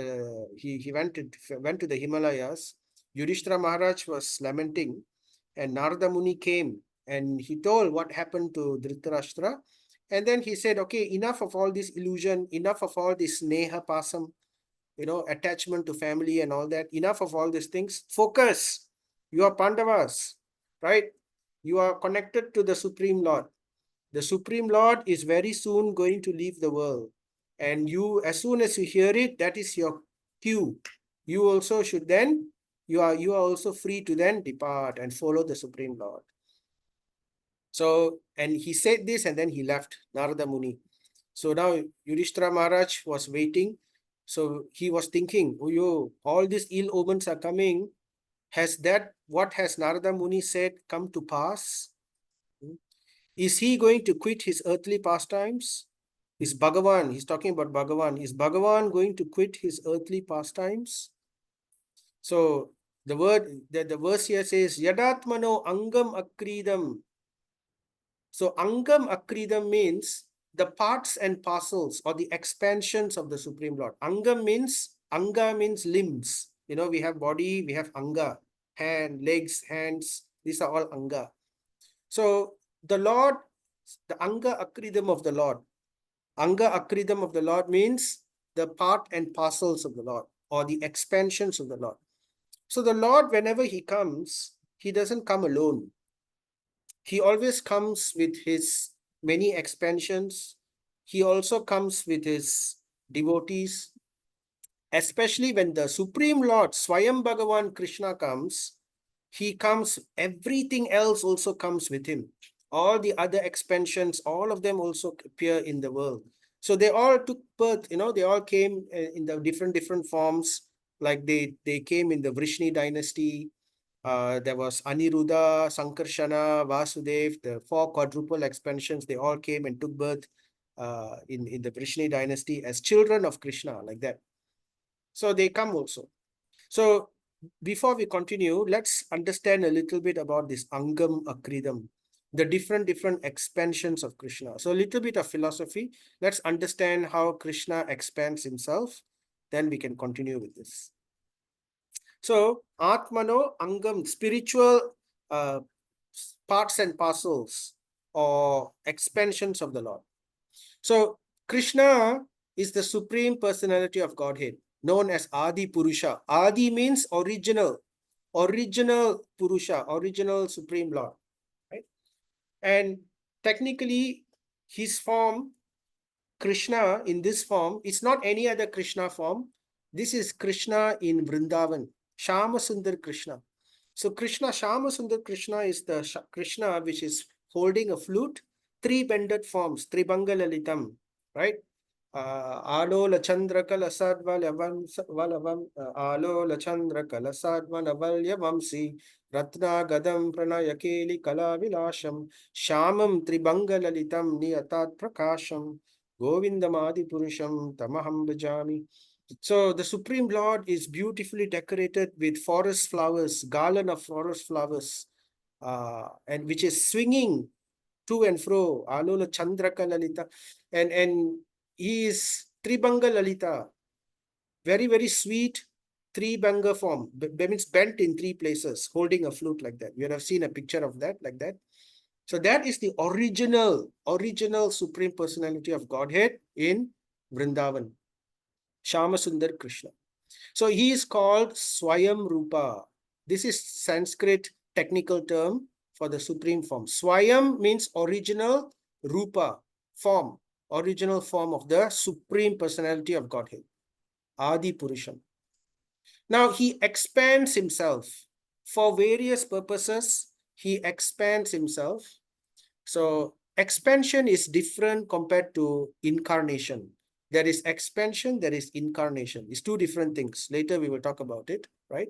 he went to the Himalayas. Yudhishthira Maharaj was lamenting, and Narada Muni came and he told what happened to Dhritarashtra. And then he said, okay, enough of all this illusion, enough of all this sneha pasam, attachment to family and all that. Enough of all these things. Focus. You are Pandavas, right? You are connected to the Supreme Lord. The Supreme Lord is very soon going to leave the world. And you, as soon as you hear it, that is your cue. You also should then, you are also free to then depart and follow the Supreme Lord. So, and he said this and then he left, Narada Muni. So now Yudhishthira Maharaj was waiting. So he was thinking, oh, yo, all these ill omens are coming. What has Narada Muni said come to pass? Is he going to quit his earthly pastimes? Is Bhagavan, he's talking about Bhagavan, is Bhagavan going to quit his earthly pastimes? So the verse here says, Yadatmano Angam Akridam. So Angam Akridam means the parts and parcels or the expansions of the Supreme Lord. Anga means limbs. We have body, we have Anga, hand, legs, hands. These are all Anga. So the Lord, the Anga Akridam of the Lord. Anga Akridam of the Lord means the part and parcels of the Lord or the expansions of the Lord. So the Lord, whenever he comes, he doesn't come alone. He always comes with his many expansions. He also comes with his devotees. Especially when the Supreme Lord, Swayam Bhagavan Krishna comes, he comes, everything else also comes with him. All the other expansions, all of them also appear in the world. So they all took birth, they all came in the different forms. Like they came in the Vrishni dynasty. There was Aniruddha, Sankarshana, Vasudev, the 4 quadruple expansions, they all came and took birth in the Vrishni dynasty as children of Krishna, like that. So they come also. So before we continue, let's understand a little bit about this Angam Akridam, the different expansions of Krishna. So a little bit of philosophy. Let's understand how Krishna expands himself. Then we can continue with this. So Atmano Angam, spiritual parts and parcels or expansions of the Lord. So Krishna is the Supreme Personality of Godhead, known as Adi Purusha. Adi means original Purusha, original Supreme Lord. Right? And technically, his form, Krishna in this form, it's not any other Krishna form. This is Krishna in Vrindavan, Shama Sundar Krishna. So Krishna, Shama Sundar Krishna is the Krishna which is holding a flute, 3 bended forms, Tribangalalitam, right? Alola Chandra Kalasadvalyavam Alola Chandra Kalasadvanavamsi Ratna Gadam Pranayakeli Kala Vilasham Shamam Tribangalalitam Niyatat Prakasham Govindamadi Purusham Tamaham Bhajami. So the Supreme Lord is beautifully decorated with forest flowers, garland of forest flowers, and which is swinging to and fro, Alola Chandraka Lalita, and he is Tribanga Lalita, very, very sweet Tribanga form. That means bent in three places, holding a flute like that. You have seen a picture of that, like that. So that is the original Supreme Personality of Godhead in Vrindavan, Shama Sundar Krishna. So he is called Swayam Rupa. This is Sanskrit technical term for the supreme form. Swayam means original, Rupa, form, original form of the Supreme Personality of Godhead, Adi Purusham. Now he expands himself for various purposes. He expands himself. So expansion is different compared to incarnation. There is expansion, there is incarnation. It's two different things. Later we will talk about it, right?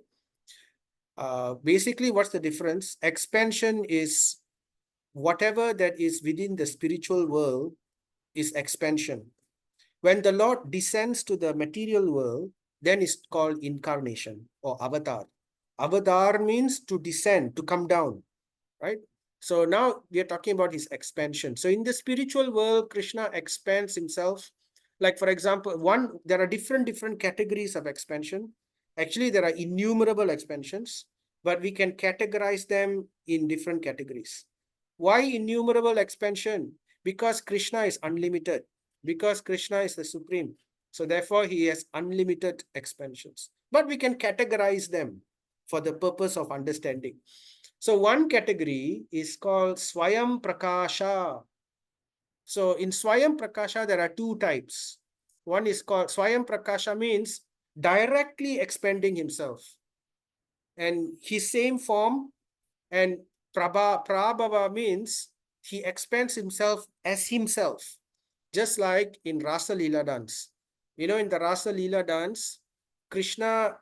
Basically, what's the difference? Expansion is whatever that is within the spiritual world is expansion. When the Lord descends to the material world, then it's called incarnation or avatar. Avatar means to descend, to come down, right? So now we are talking about his expansion. So in the spiritual world, Krishna expands himself. Like for example, there are different categories of expansion. Actually, there are innumerable expansions, but we can categorize them in different categories. Why innumerable expansion? Because Krishna is unlimited. Because Krishna is the supreme. So therefore, he has unlimited expansions. But we can categorize them for the purpose of understanding. So one category is called Swayam Prakasha. So in Swayam Prakasha, there are two types. One is called Swayam Prakasha, means directly expanding himself. And his same form, and Prabhava means he expands himself as himself. Just like in Rasa Leela dance. You know, in the Rasa Leela dance, Krishna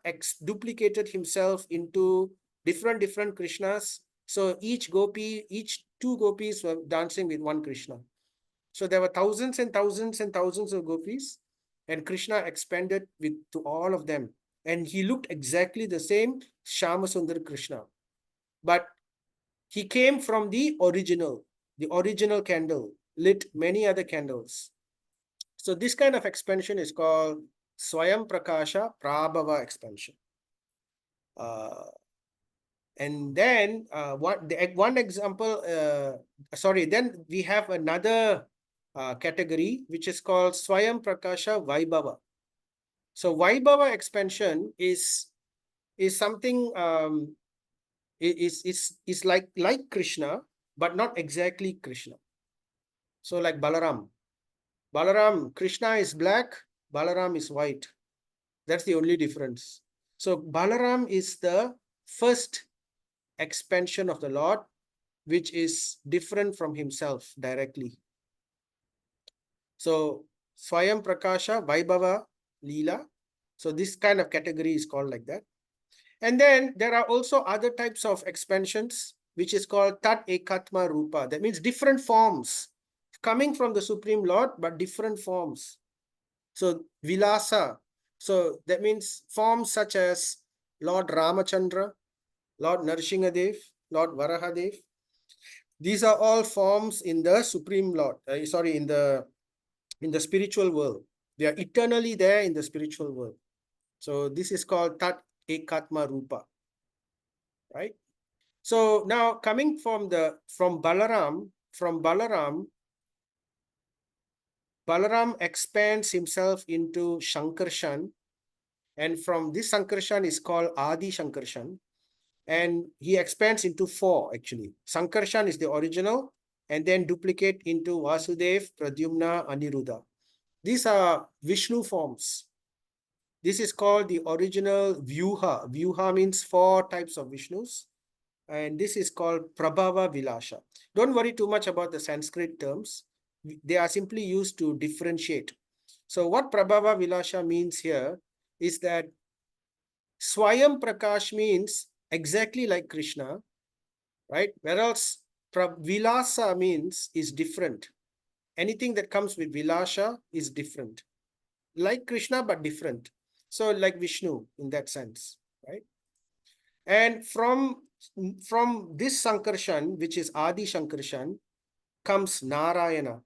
duplicated himself into different Krishnas. So each two gopis were dancing with one Krishna. So there were thousands and thousands and thousands of gopis, and Krishna expanded to all of them. And he looked exactly the same, Shama Sundar Krishna. But he came from the original candle, lit many other candles. So this kind of expansion is called Swayam Prakasha Prabhava expansion. And then one example, then we have another category which is called Swayam Prakasha Vaibhava. So Vaibhava expansion is something is like Krishna, but not exactly Krishna. So like Balaram, Krishna is black, Balaram is white. That's the only difference. So Balaram is the first expansion of the Lord, which is different from himself directly. So Swayam Prakasha Vaibhava Leela. So this kind of category is called like that. And then there are also other types of expansions, which is called Tat Ekatma Rupa. That means different forms coming from the Supreme Lord, but different forms. So Vilasa. So that means forms such as Lord Ramachandra, Lord Narsinghadev, Lord Varahadev. These are all forms in the Supreme Lord. In the spiritual world. They are eternally there in the spiritual world. So this is called Tat Ekatma Rupa. Right? So now coming from Balaram, Balaram expands himself into Shankarshan, and from this Sankarshan is called Adi Shankarshan, and he expands into four actually. Sankarshan is the original, and then duplicate into Vasudev, Pradyumna, Aniruddha. These are Vishnu forms. This is called the original Vyuha. Vyuha means four types of Vishnus, and this is called Prabhava Vilasha. Don't worry too much about the Sanskrit terms. They are simply used to differentiate. So what Prabhava Vilasha means here is that Swayam Prakash means exactly like Krishna, right? Whereas Vilasa means is different. Anything that comes with Vilasha is different. Like Krishna, but different. So like Vishnu in that sense, right? And from this Sankarshan, which is Adi Shankarshan, comes Narayana.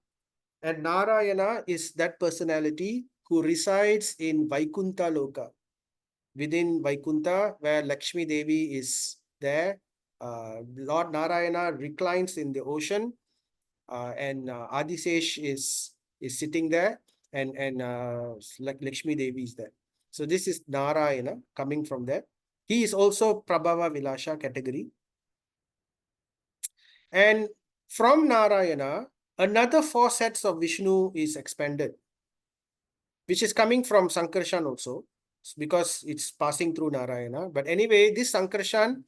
And Narayana is that personality who resides in Vaikuntha Loka. Within Vaikuntha, where Lakshmi Devi is there, Lord Narayana reclines in the ocean, and Adisesh is sitting there, and Lakshmi Devi is there. So this is Narayana coming from there. He is also Prabhava Vilasha category. And from Narayana, another 4 sets of Vishnu is expanded, which is coming from Sankarshan also, because it's passing through Narayana. But anyway, this Sankarshan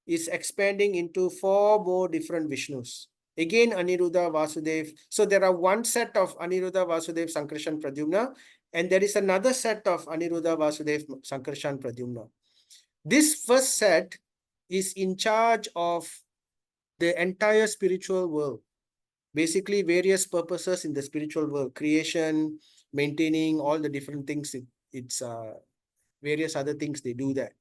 is expanding into 4 more different Vishnus. Again, Aniruddha, Vasudev. So there are 1 set of Aniruddha, Vasudev, Sankarshan, Pradyumna, and there is another set of Aniruddha, Vasudev, Sankarshan, Pradyumna. This first set is in charge of the entire spiritual world. Basically, various purposes in the spiritual world, creation, maintaining all the different things. It's various other things they do there.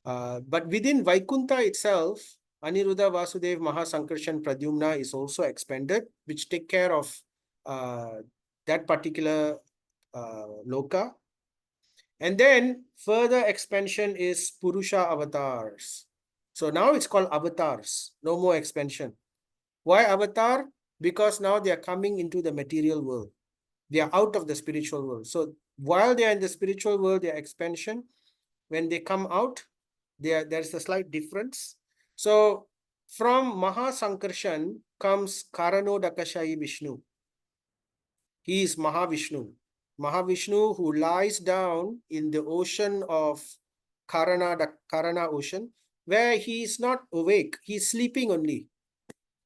But within Vaikuntha itself, Aniruddha, Vasudev, Mahasankarshan, Pradyumna is also expanded, which take care of that particular loka. And then further expansion is Purusha avatars. So now it's called avatars, no more expansion. Why avatar? Because now they are coming into the material world. They are out of the spiritual world. So while they are in the spiritual world, their expansion, when they come out, there's a slight difference. So from Mahasankarshan comes Karanodakashayi Vishnu. He is Mahavishnu. Mahavishnu who lies down in the ocean of Karana ocean, where he is not awake. He is sleeping only.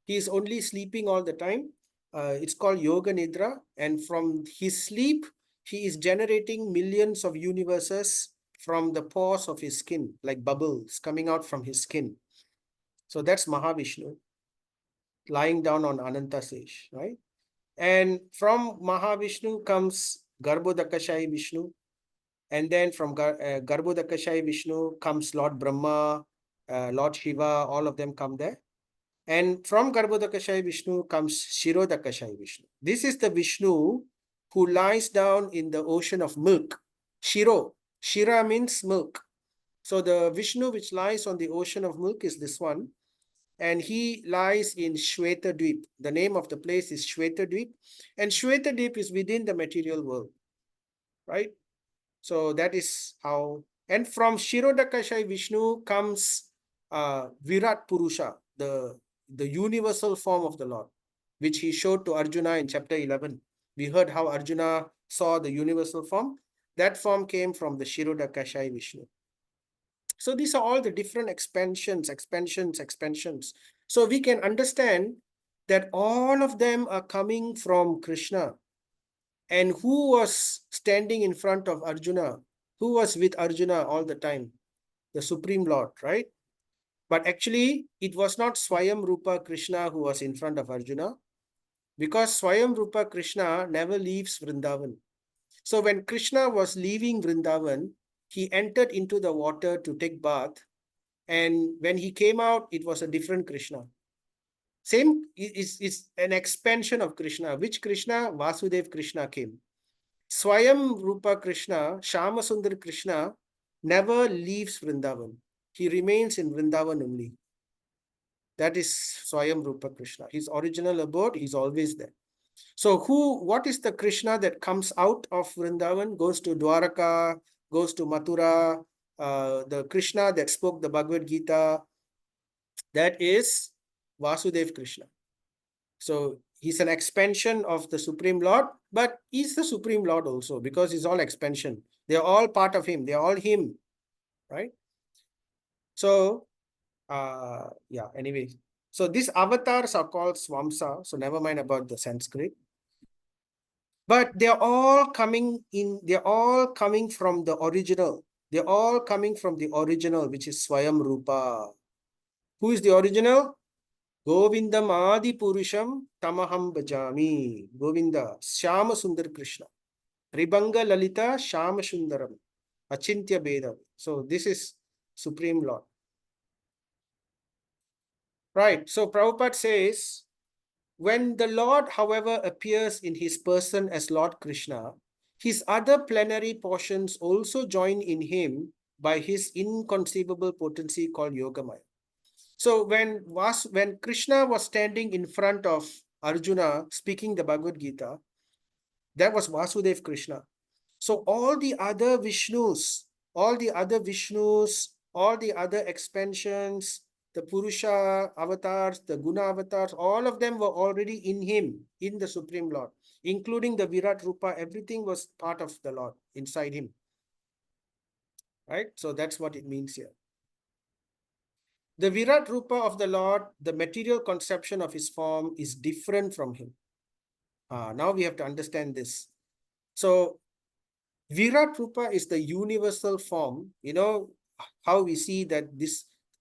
He is only sleeping all the time. It's called Yoga Nidra. And from his sleep, he is generating millions of universes from the pores of his skin, like bubbles coming out from his skin. So that's Mahavishnu lying down on Anantasesh, right? And from Mahavishnu comes Garbhodakashayi Vishnu. And then from Garbhodakashayi Vishnu comes Lord Brahma, Lord Shiva, all of them come there. And from Garbhodakashayi Vishnu comes Shirodakashayi Vishnu. This is the Vishnu who lies down in the ocean of milk. Shiro. Shira means milk. So the Vishnu which lies on the ocean of milk is this one. And he lies in Shwetadweep. The name of the place is Shwetadweep. And Shwetadweep is within the material world. Right? So that is how. And from Shirodakashayi Vishnu comes Virat Purusha, the universal form of the Lord, which he showed to Arjuna in chapter 11. We heard how Arjuna saw the universal form. That form came from the Shirodakashayi Vishnu. So these are all the different expansions. So we can understand that all of them are coming from Krishna. And who was standing in front of Arjuna? Who was with Arjuna all the time? The Supreme Lord, right? But actually, it was not Swayam Rupa Krishna who was in front of Arjuna, because Swayam Rupa Krishna never leaves Vrindavan. So when Krishna was leaving Vrindavan, he entered into the water to take bath. And when he came out, it was a different Krishna. Same is an expansion of Krishna. Which Krishna? Vasudev Krishna came. Swayam Rupa Krishna, Shama Sundar Krishna, never leaves Vrindavan. He remains in Vrindavan only. That is Swayam Rupa Krishna. His original abode is always there. So what is the Krishna that comes out of Vrindavan, goes to Dwaraka, goes to Mathura, the Krishna that spoke the Bhagavad Gita, that is Vasudev Krishna. So he's an expansion of the Supreme Lord, but he's the Supreme Lord also, because he's all expansion. They're all part of him. They're all him, right? So, anyway. So these avatars are called Swamsa. So never mind about the Sanskrit. But they're all coming from the original. They're all coming from the original, which is Swayam Rupa. Who is the original? Govindam Adi Purusham Tamaham Bhajami. Govinda, Shama Sundar Krishna. Ribanga Lalita Shama Sundaram. Achintya Beda. So this is Supreme Lord. Right. So Prabhupada says, when the Lord, however, appears in his person as Lord Krishna, his other plenary portions also join in him by his inconceivable potency called Yogamaya. So when Krishna was standing in front of Arjuna speaking the Bhagavad Gita, that was Vasudev Krishna. So all the other Vishnus, all the other expansions, the Purusha avatars, the Guna avatars, all of them were already in him, in the Supreme Lord, including the Virat Rupa. Everything was part of the Lord inside him. Right? So that's what it means here. The Virat Rupa of the Lord, the material conception of his form is different from him. Now we have to understand this. So Virat Rupa is the universal form. You know how we see that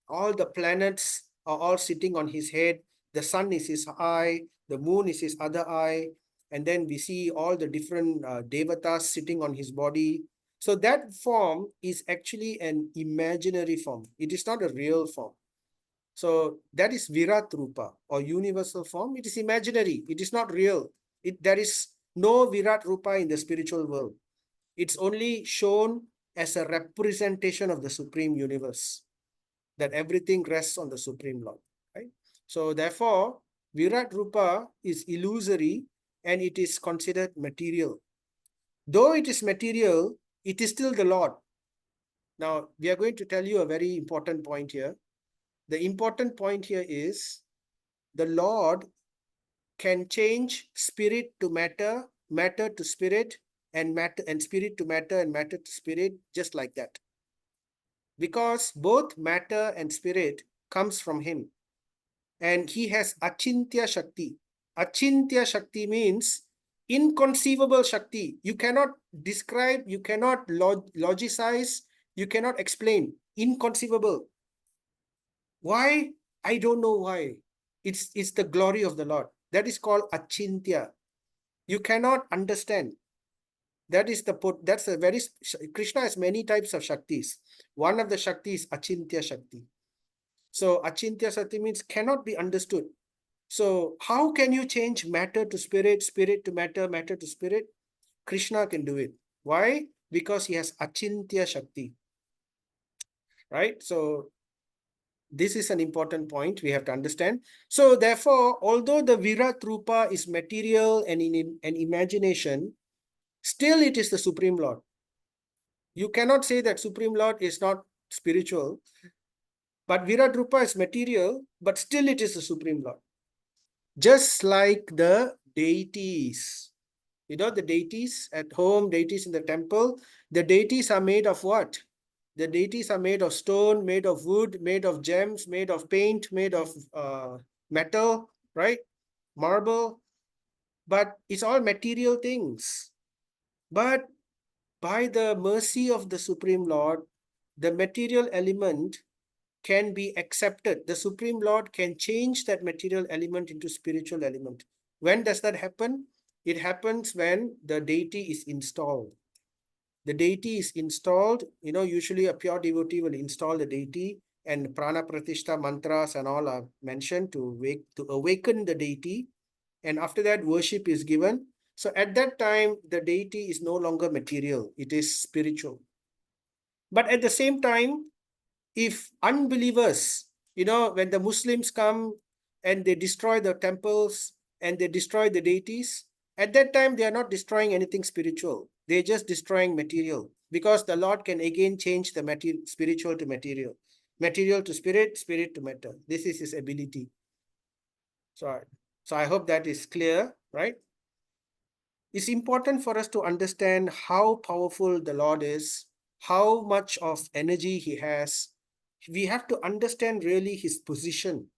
all the planets are all sitting on his head. The sun is his eye, the moon is his other eye, and then we see all the different devatas sitting on his body. So that form is actually an imaginary form. It is not a real form. So that is Virat Rupa or universal form. It is imaginary. It is not real. There is no Virat Rupa in the spiritual world. It's only shown as a representation of the Supreme Universe, that everything rests on the Supreme Lord. Right? So therefore, Virat Rupa is illusory and it is considered material. Though it is material, it is still the Lord. Now, we are going to tell you a very important point here. The important point here is the Lord can change spirit to matter, matter to spirit, and matter and spirit to matter and matter to spirit, just like that. Because both matter and spirit comes from him. And he has achintya shakti. Achintya shakti means inconceivable shakti. You cannot describe, you cannot logicize, you cannot explain. Inconceivable. Why? I don't know why. It's the glory of the Lord. That is called achintya. You cannot understand. That's a very, Krishna has many types of shaktis. One of the shakti is achintya shakti. So achintya shakti means cannot be understood. So how can you change matter to spirit, spirit to matter, matter to spirit? Krishna can do it. Why? Because he has achintya shakti. Right? So this is an important point we have to understand. So therefore, although the Virat Rupa is material and in an imagination, still it is the Supreme Lord. You cannot say that Supreme Lord is not spiritual, but Virat Rupa is material, but still it is the Supreme Lord. Just like the deities. You know, the deities at home, deities in the temple, the deities are made of what? The deities are made of stone, made of wood, made of gems, made of paint, made of metal, right? Marble. But it's all material things. But by the mercy of the Supreme Lord, the material element can be accepted. The Supreme Lord can change that material element into spiritual element. When does that happen? It happens when the deity is installed. The deity is installed, you know, usually a pure devotee will install the deity and prana pratishta mantras and all are mentioned to awaken the deity. And after that, worship is given. So at that time, the deity is no longer material, it is spiritual. But at the same time, if unbelievers, you know, when the Muslims come and they destroy the temples and they destroy the deities, at that time they are not destroying anything spiritual. They're just destroying material, because the Lord can again change the material, spiritual to material, material to spirit, spirit to matter. This is his ability. So I hope that is clear, right? It's important for us to understand how powerful the Lord is, how much of energy he has. We have to understand really his position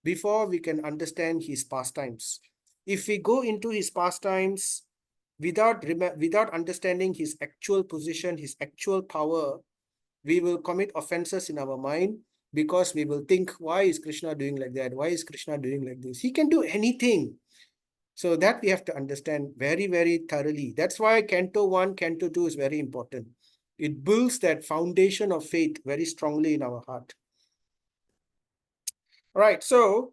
before we can understand his pastimes. If we go into his pastimes without understanding his actual position, his actual power, we will commit offenses in our mind, because we will think, why is Krishna doing like that? Why is Krishna doing like this? He can do anything. So that we have to understand very, very thoroughly. That's why Canto 1, Canto 2 is very important. It builds that foundation of faith very strongly in our heart. All right, so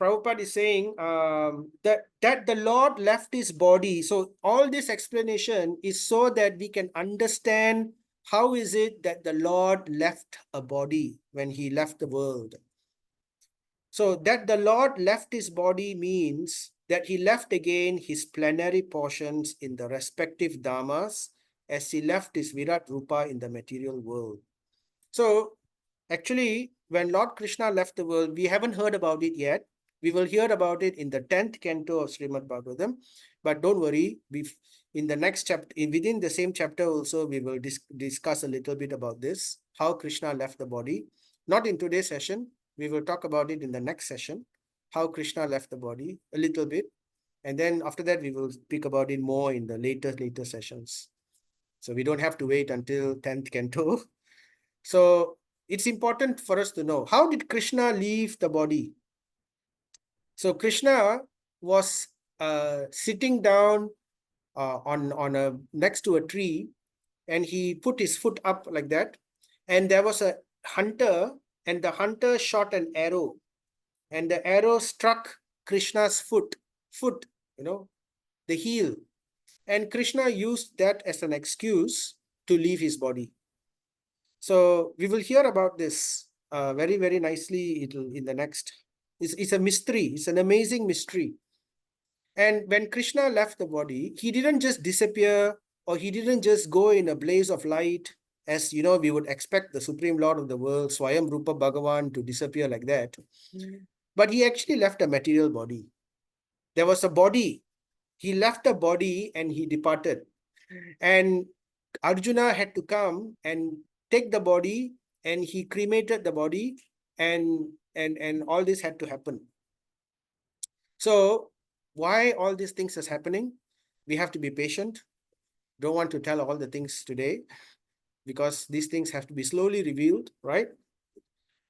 Prabhupada is saying that the Lord left his body. So all this explanation is so that we can understand how is it that the Lord left a body when he left the world. So that the Lord left his body means that he left again his plenary portions in the respective dhammas as he left his Virat Rupa in the material world. So actually, when Lord Krishna left the world, we haven't heard about it yet. We will hear about it in the 10th canto of Srimad Bhagavatam. But don't worry, in the next chapter, within the same chapter also, we will discuss a little bit about this, how Krishna left the body. Not in today's session. We will talk about it in the next session, how Krishna left the body a little bit. And then after that, we will speak about it more in the later sessions. So we don't have to wait until 10th canto. So it's important for us to know, how did Krishna leave the body? So Krishna was sitting down on a next to a tree, and he put his foot up like that, and there was a hunter, and the hunter shot an arrow, and the arrow struck Krishna's foot, the heel, and Krishna used that as an excuse to leave his body. So we will hear about this very, very nicely in the next. It's a mystery. It's an amazing mystery. And when Krishna left the body, he didn't just disappear, or he didn't just go in a blaze of light, as we would expect the Supreme Lord of the world, Swayam Rupa Bhagavan, to disappear like that. But he actually left a material body. There was a body. He left a body and he departed. And Arjuna had to come and take the body, and he cremated the body, and all this had to happen. So why all these things is happening? We have to be patient. Don't want to tell all the things today, because these things have to be slowly revealed, right?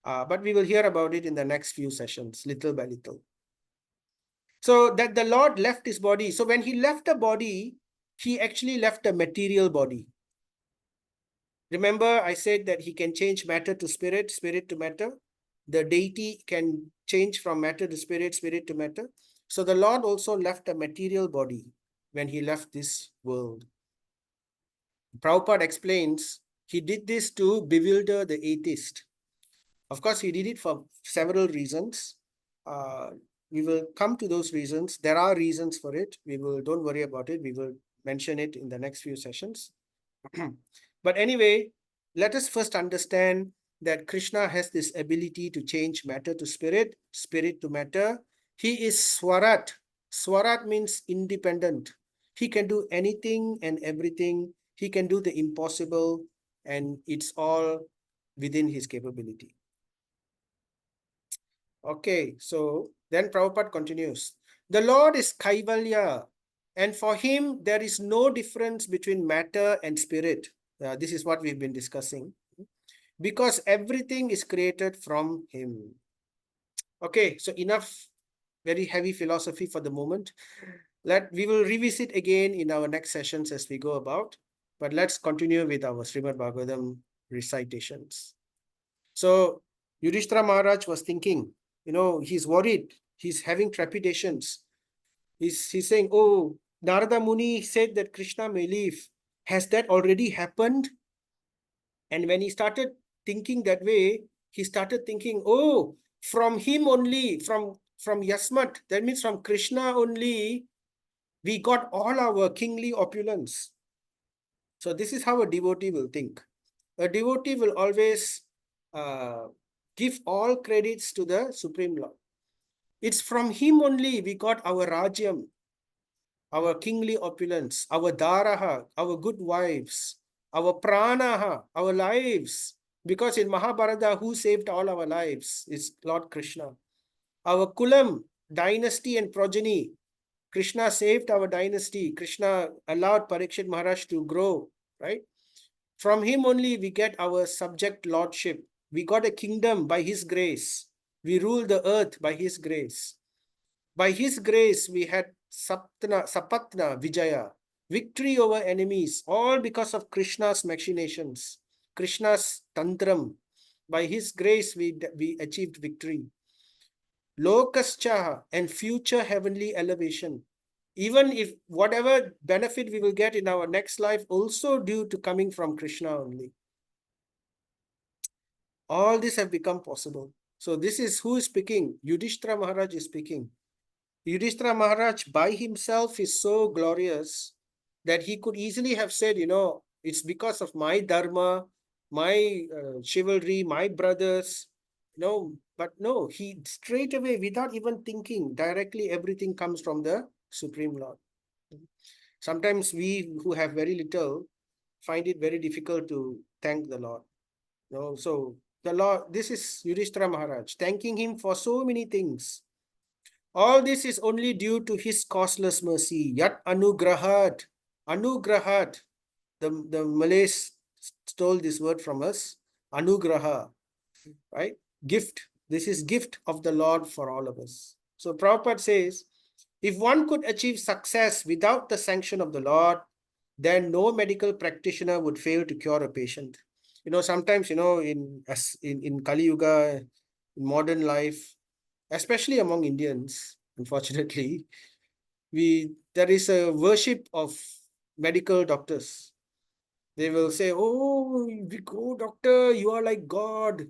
But we will hear about it in the next few sessions, little by little. So that the Lord left his body. So when he left the body, he actually left a material body. Remember, I said that he can change matter to spirit, spirit to matter. The deity can change from matter to spirit, spirit to matter. So the Lord also left a material body when he left this world. Prabhupada explains he did this to bewilder the atheist. Of course, he did it for several reasons. We will come to those reasons. There are reasons for it. Don't worry about it. We will mention it in the next few sessions. But anyway, let us first understand that Krishna has this ability to change matter to spirit, spirit to matter. He is Swarat. Swarat means independent. He can do anything and everything. He can do the impossible, and it's all within his capability. Okay, so then Prabhupada continues. The Lord is Kaivalya, and for him there is no difference between matter and spirit. This is what we've been discussing, because everything is created from him. Okay, so enough very heavy philosophy for the moment. We will revisit again in our next sessions as we go about, but let's continue with our Srimad Bhagavatam recitations. So Yudhishthira Maharaj was thinking, he's worried, he's having trepidations. He's saying, oh, Narada Muni said that Krishna may leave. Has that already happened? And when he started thinking that way, he started thinking, oh, from him only, from Yasmat, that means from Krishna only, we got all our kingly opulence. So this is how a devotee will think. A devotee will always give all credits to the Supreme Lord. It's from him only we got our Rajyam, our kingly opulence, our Daraha, our good wives, our Pranaha, our lives. Because in Mahabharata, who saved all our lives is Lord Krishna. Our Kulam, dynasty and progeny. Krishna saved our dynasty. Krishna allowed Parikshit Maharaj to grow, right? From him only we get our subject lordship. We got a kingdom by his grace. We rule the earth by his grace. By his grace, we had Sapatna Vijaya, victory over enemies, all because of Krishna's machinations, Krishna's tantram. By his grace, we achieved victory. lokascha, and future heavenly elevation. Even if whatever benefit we will get in our next life, also due to coming from Krishna only. All this have become possible. So this is who is speaking. Yudhishthira Maharaj is speaking. Yudhishthira Maharaj by himself is so glorious that he could easily have said, it's because of my dharma, my chivalry, my brothers, but no, he straight away, without even thinking, directly everything comes from the Supreme Lord. Sometimes we who have very little find it very difficult to thank the Lord. So the Lord, this is Yudhishthira Maharaj, thanking him for so many things. All this is only due to his causeless mercy. Yat anugrahat. Anugrahat. The Malays stole this word from us. Anugraha. Right? Gift. This is gift of the Lord for all of us. So Prabhupada says, if one could achieve success without the sanction of the Lord, then no medical practitioner would fail to cure a patient. Sometimes, in Kali Yuga, in modern life, especially among Indians, unfortunately, there is a worship of medical doctors. They will say, "Oh, doctor, you are like God.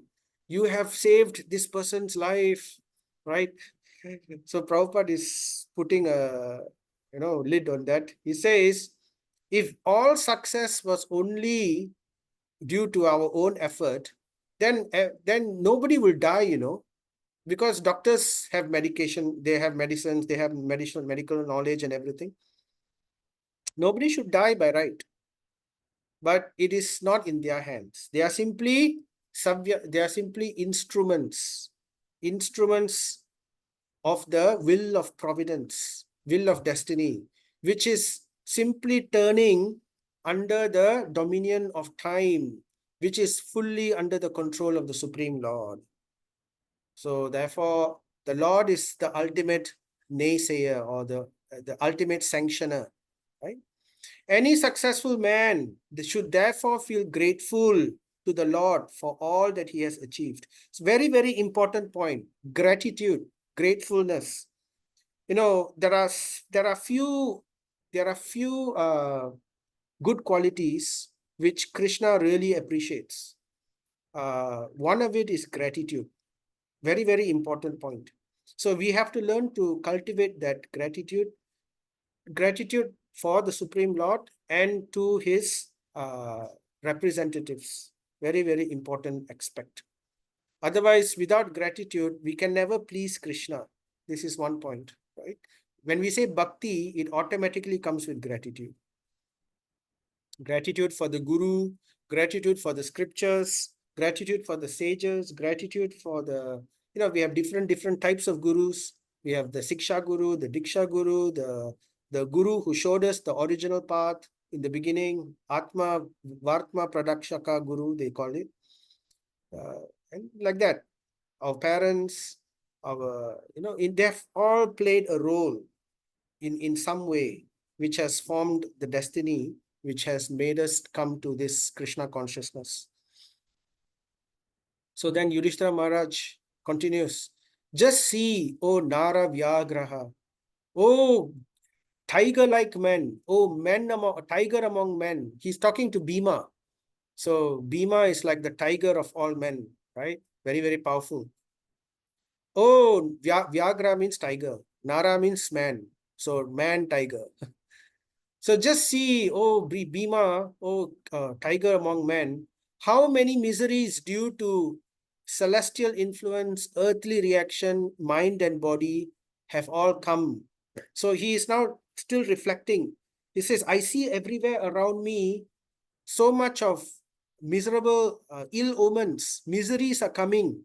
You have saved this person's life," right? So Prabhupada is putting a lid on that. He says, if all success was only due to our own effort, then nobody will die, because doctors have medication, they have medicines, they have medical knowledge and everything. Nobody should die by right, but it is not in their hands. They are simply instruments of the will of providence, will of destiny, which is simply turning under the dominion of time, which is fully under the control of the Supreme Lord. So therefore, the Lord is the ultimate naysayer, or the ultimate sanctioner, right? Any successful man should therefore feel grateful to the Lord for all that he has achieved. It's very, very important point. Gratitude, gratefulness. There are few good qualities which Krishna really appreciates. One of it is gratitude. Very, very important point. So we have to learn to cultivate that gratitude for the Supreme Lord and to his representatives. Very, very important aspect. Otherwise, without gratitude, we can never please Krishna. This is one point, right? When we say bhakti, it automatically comes with gratitude. Gratitude for the Guru, gratitude for the scriptures, gratitude for the sages, gratitude for the, we have different types of gurus. We have the Siksha Guru, the Diksha Guru, the Guru who showed us the original path in the beginning, Atma, Vartma Pradakshaka Guru, they call it. And like that, our parents, they have all played a role in some way, which has formed the destiny, which has made us come to this Krishna consciousness. So then Yudhishthira Maharaj continues, just see, O Nara Vyagraha, O tiger-like men, O tiger among men. He's talking to Bhima. So Bhima is like the tiger of all men, right? Very, very powerful. Oh, Vyagra means tiger. Nara means man. So man, tiger. So just see, oh Bhima, oh tiger among men, how many miseries due to celestial influence, earthly reaction, mind and body have all come. So he is now still reflecting. He says, I see everywhere around me so much of miserable, ill omens, miseries are coming.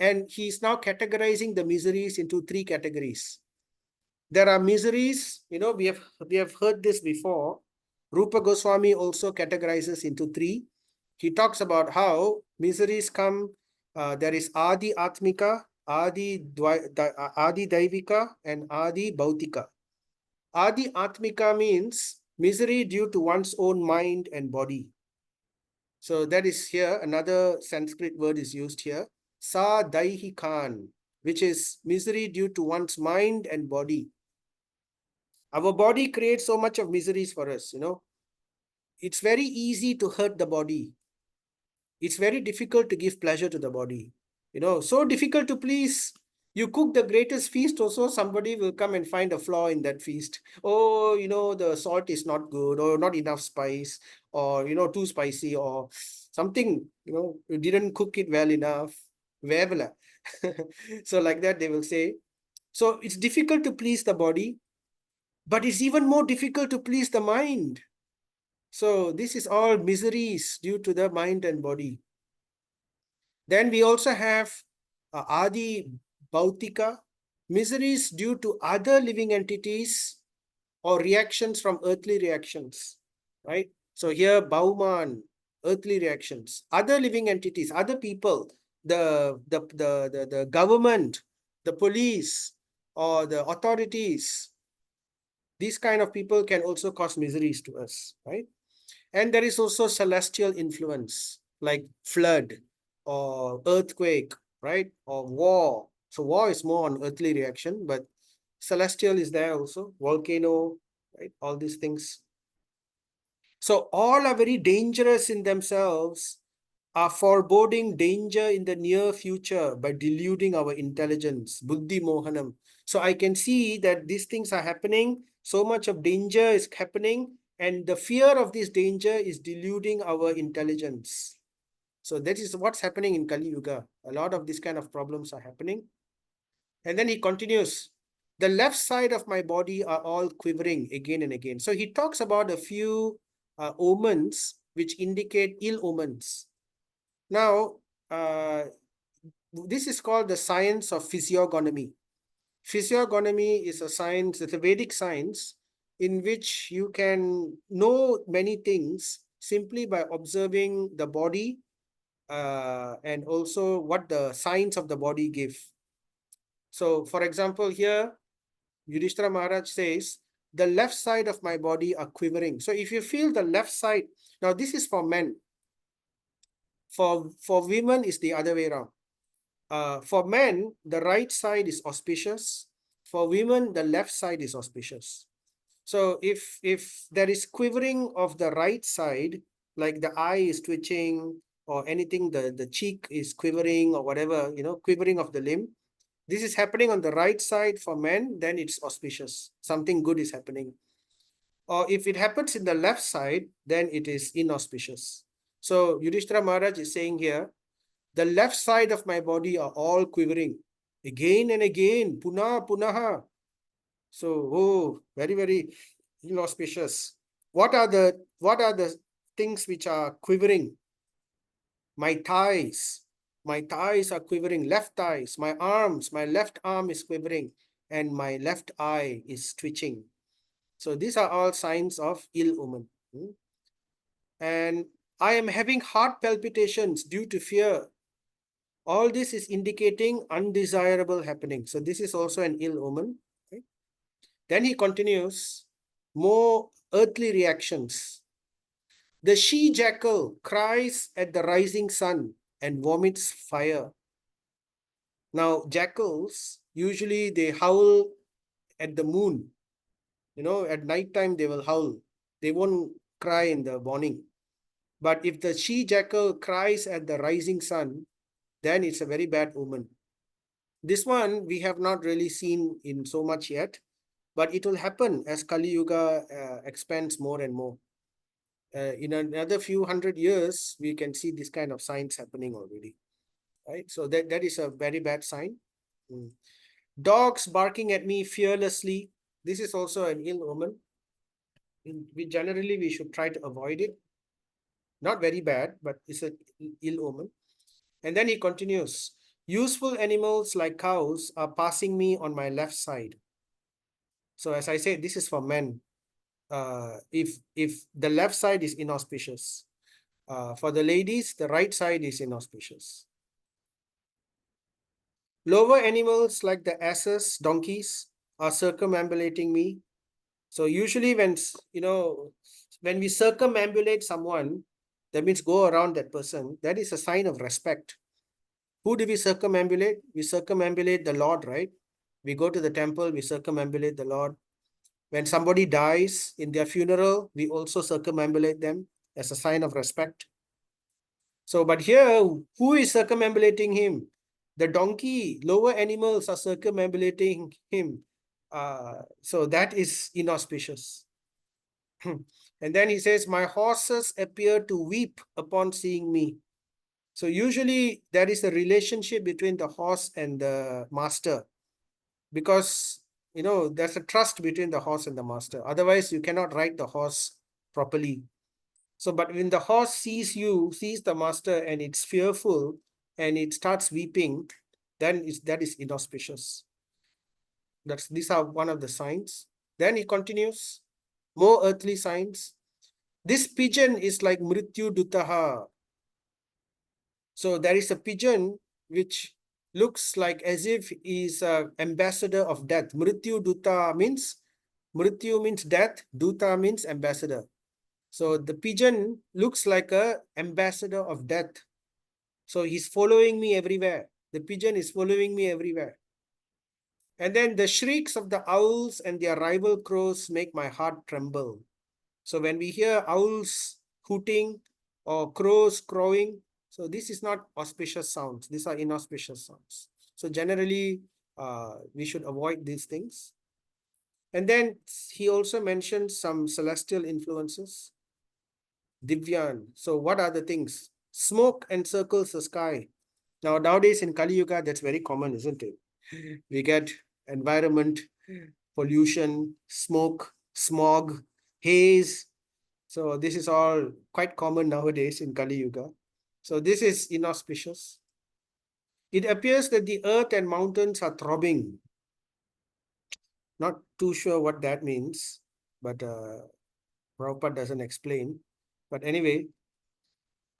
And he is now categorizing the miseries into three categories. There are miseries, we have heard this before. Rupa Goswami also categorizes into three. He talks about how miseries come. There is Adi Atmika, Adi Daivika, and Adi Bautika. Adi Atmika means misery due to one's own mind and body. So that is here, another Sanskrit word is used here. Sa Daihi Khan. which is misery due to one's mind and body. Our body creates so much of miseries for us, It's very easy to hurt the body. It's very difficult to give pleasure to the body. So difficult to please. You cook the greatest feast also, somebody will come and find a flaw in that feast. Oh, the salt is not good, or not enough spice, or, too spicy, or something, you didn't cook it well enough. Wherever. So like that, they will say. So it's difficult to please the body, but it's even more difficult to please the mind. So this is all miseries due to the mind and body. Then we also have Adi Bhautika, miseries due to other living entities or reactions from earthly reactions, right? So here, Bauman, earthly reactions, other living entities, other people, the government, the police, or the authorities, these kind of people can also cause miseries to us, right? And there is also celestial influence, like flood or earthquake, right? Or war. So war is more on earthly reaction, but celestial is there also, volcano, right? All these things. So all are very dangerous in themselves, are foreboding danger in the near future by deluding our intelligence, buddhi mohanam. So I can see that these things are happening, so much of danger is happening, and the fear of this danger is deluding our intelligence. So that is what's happening in Kali Yuga. A lot of these kind of problems are happening. And then he continues, the left side of my body are all quivering again and again. So he talks about a few omens which indicate ill omens. Now, this is called the science of physiognomy. Physiognomy is a science, it's a Vedic science in which you can know many things simply by observing the body and also what the signs of the body give. So, for example, here, Yudhishthira Maharaj says, the left side of my body are quivering. So, if you feel the left side, now this is for men. For women, is the other way around. For men, the right side is auspicious. For women, the left side is auspicious. So if there is quivering of the right side, like the eye is twitching or anything, the cheek is quivering or whatever, quivering of the limb, this is happening on the right side for men, then it's auspicious. Something good is happening. Or if it happens in the left side, then it is inauspicious. So Yudhishthira Maharaj is saying here, the left side of my body are all quivering again and again, punah, punaha. So, very, very inauspicious. What are the things which are quivering? My thighs. My thighs are quivering, left thighs. My arms, my left arm is quivering, and my left eye is twitching. So these are all signs of ill omen. And I am having heart palpitations due to fear. All this is indicating undesirable happening. So this is also an ill omen. Right? Then he continues, more earthly reactions. The she-jackal cries at the rising sun and vomits fire. Now, jackals, usually they howl at the moon. At night time they will howl. They won't cry in the morning. But if the she-jackal cries at the rising sun, then it's a very bad omen. This one we have not really seen in so much yet, but it will happen as Kali Yuga expands more and more. In another few hundred years, we can see this kind of signs happening already, right? So that is a very bad sign. Dogs barking at me fearlessly. This is also an ill omen. We should try to avoid it. Not very bad, but it's an ill omen. And then he continues, useful animals like cows are passing me on my left side. So as I said, this is for men. If the left side is inauspicious. For the ladies, the right side is inauspicious. Lower animals like the asses, donkeys, are circumambulating me. So usually when we circumambulate someone, that means go around that person, that is a sign of respect. Who do we circumambulate? We circumambulate the Lord, right? We go to the temple, we circumambulate the Lord. When somebody dies in their funeral, we also circumambulate them as a sign of respect. So, but here, who is circumambulating him? The donkey, lower animals are circumambulating him. So that is inauspicious. And then he says, my horses appear to weep upon seeing me. So usually there is a relationship between the horse and the master, because there's a trust between the horse and the master. Otherwise, you cannot ride the horse properly. So, but when the horse sees you, sees the master, and it's fearful and it starts weeping, then that is inauspicious. These are one of the signs. Then he continues, more earthly signs. This pigeon is like Mrityu Dutaha. So there is a pigeon which looks like as if is an ambassador of death. Mrityu Duta means, Mrityu means death, Duta means ambassador. So the pigeon looks like a ambassador of death. So he's following me everywhere. The pigeon is following me everywhere. And then the shrieks of the owls and their rival crows make my heart tremble. So when we hear owls hooting or crows crowing, so this is not auspicious sounds. These are inauspicious sounds. So generally, we should avoid these things. And then he also mentions some celestial influences. Divyan. So what are the things? Smoke encircles the sky. Now, nowadays in Kali Yuga, that's very common, isn't it? We get environment, pollution, smoke, smog, haze. So this is all quite common nowadays in Kali Yuga. So this is inauspicious. It appears that the earth and mountains are throbbing. Not too sure what that means, but Prabhupada doesn't explain. But anyway,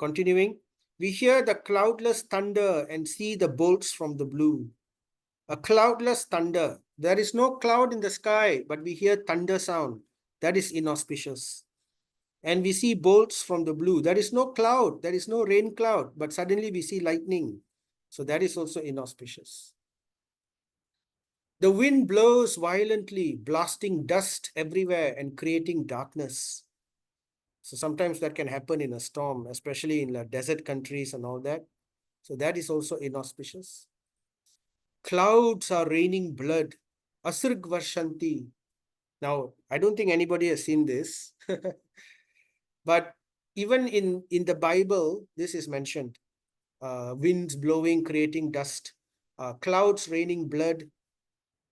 continuing, we hear the cloudless thunder and see the bolts from the blue. A cloudless thunder. There is no cloud in the sky, but we hear thunder sound. That is inauspicious. And we see bolts from the blue. There is no cloud. There is no rain cloud, but suddenly we see lightning. So that is also inauspicious. The wind blows violently, blasting dust everywhere and creating darkness. So sometimes that can happen in a storm, especially in the desert countries and all that. So that is also inauspicious. Clouds are raining blood. Asrg Varshanti. Now, I don't think anybody has seen this. But even in the Bible, this is mentioned. Winds blowing, creating dust. Clouds raining blood.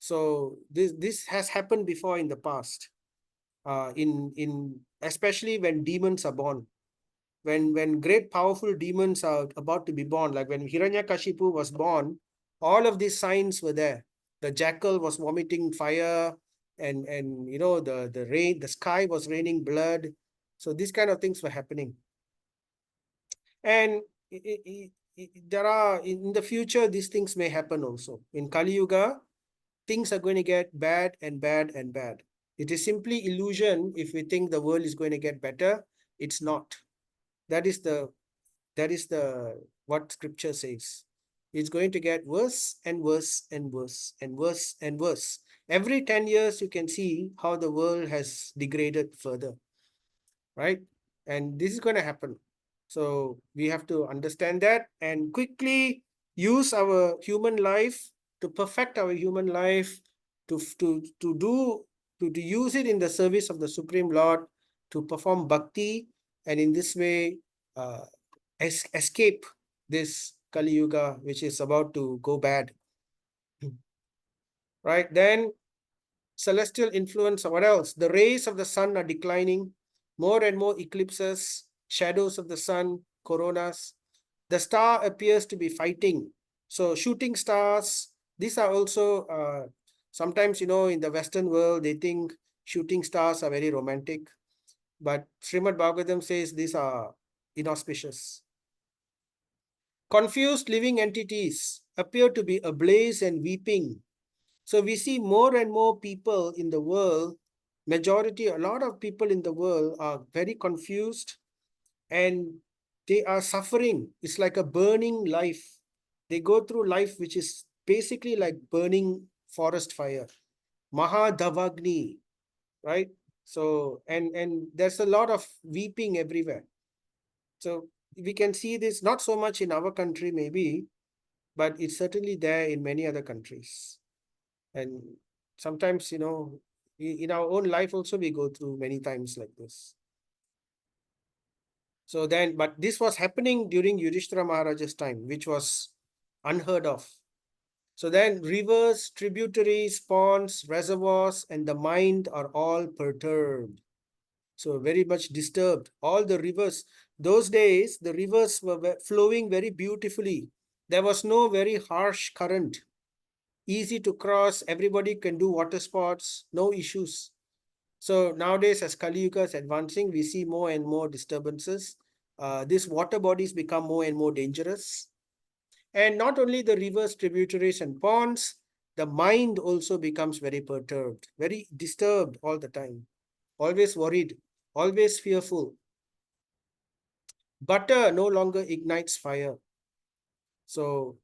So this has happened before in the past. Especially when demons are born. When great powerful demons are about to be born, like when Hiranyakashipu was born, all of these signs were there. The jackal was vomiting fire, and the sky was raining blood. So these kind of things were happening. And there are, in the future, these things may happen also. In Kali Yuga, things are going to get bad and bad and bad. It is simply illusion if we think the world is going to get better. It's not. That is the what scripture says. It's going to get worse and worse and worse and worse and worse. Every 10 years, you can see how the world has degraded further, right? And this is going to happen. So we have to understand that and quickly use our human life to perfect our human life, to use it in the service of the Supreme Lord, to perform bhakti, and in this way escape this Kali Yuga, which is about to go bad. Right? Then celestial influence. What else? The rays of the sun are declining. More and more eclipses, shadows of the sun, coronas. The star appears to be fighting. So shooting stars, these are also, sometimes, in the Western world, they think shooting stars are very romantic. But Srimad Bhagavatam says these are inauspicious. Confused living entities appear to be ablaze and weeping. So we see more and more people in the world, a lot of people in the world are very confused and they are suffering. It's like a burning life. They go through life which is basically like burning forest fire, Mahadavagni, right? So, and there's a lot of weeping everywhere. So we can see this not so much in our country, maybe, but it's certainly there in many other countries. And sometimes, in our own life also, we go through many times like this. So then, but this was happening during Yudhishthira Maharaja's time, which was unheard of. So then, rivers, tributaries, ponds, reservoirs, and the mind are all perturbed. So very much disturbed. All the rivers, those days, the rivers were flowing very beautifully. There was no very harsh current, easy to cross. Everybody can do water sports, no issues. So nowadays, as Kali Yuga is advancing, we see more and more disturbances. These water bodies become more and more dangerous. And not only the rivers, tributaries, and ponds, the mind also becomes very perturbed, very disturbed all the time, always worried, always fearful. Butter no longer ignites fire. So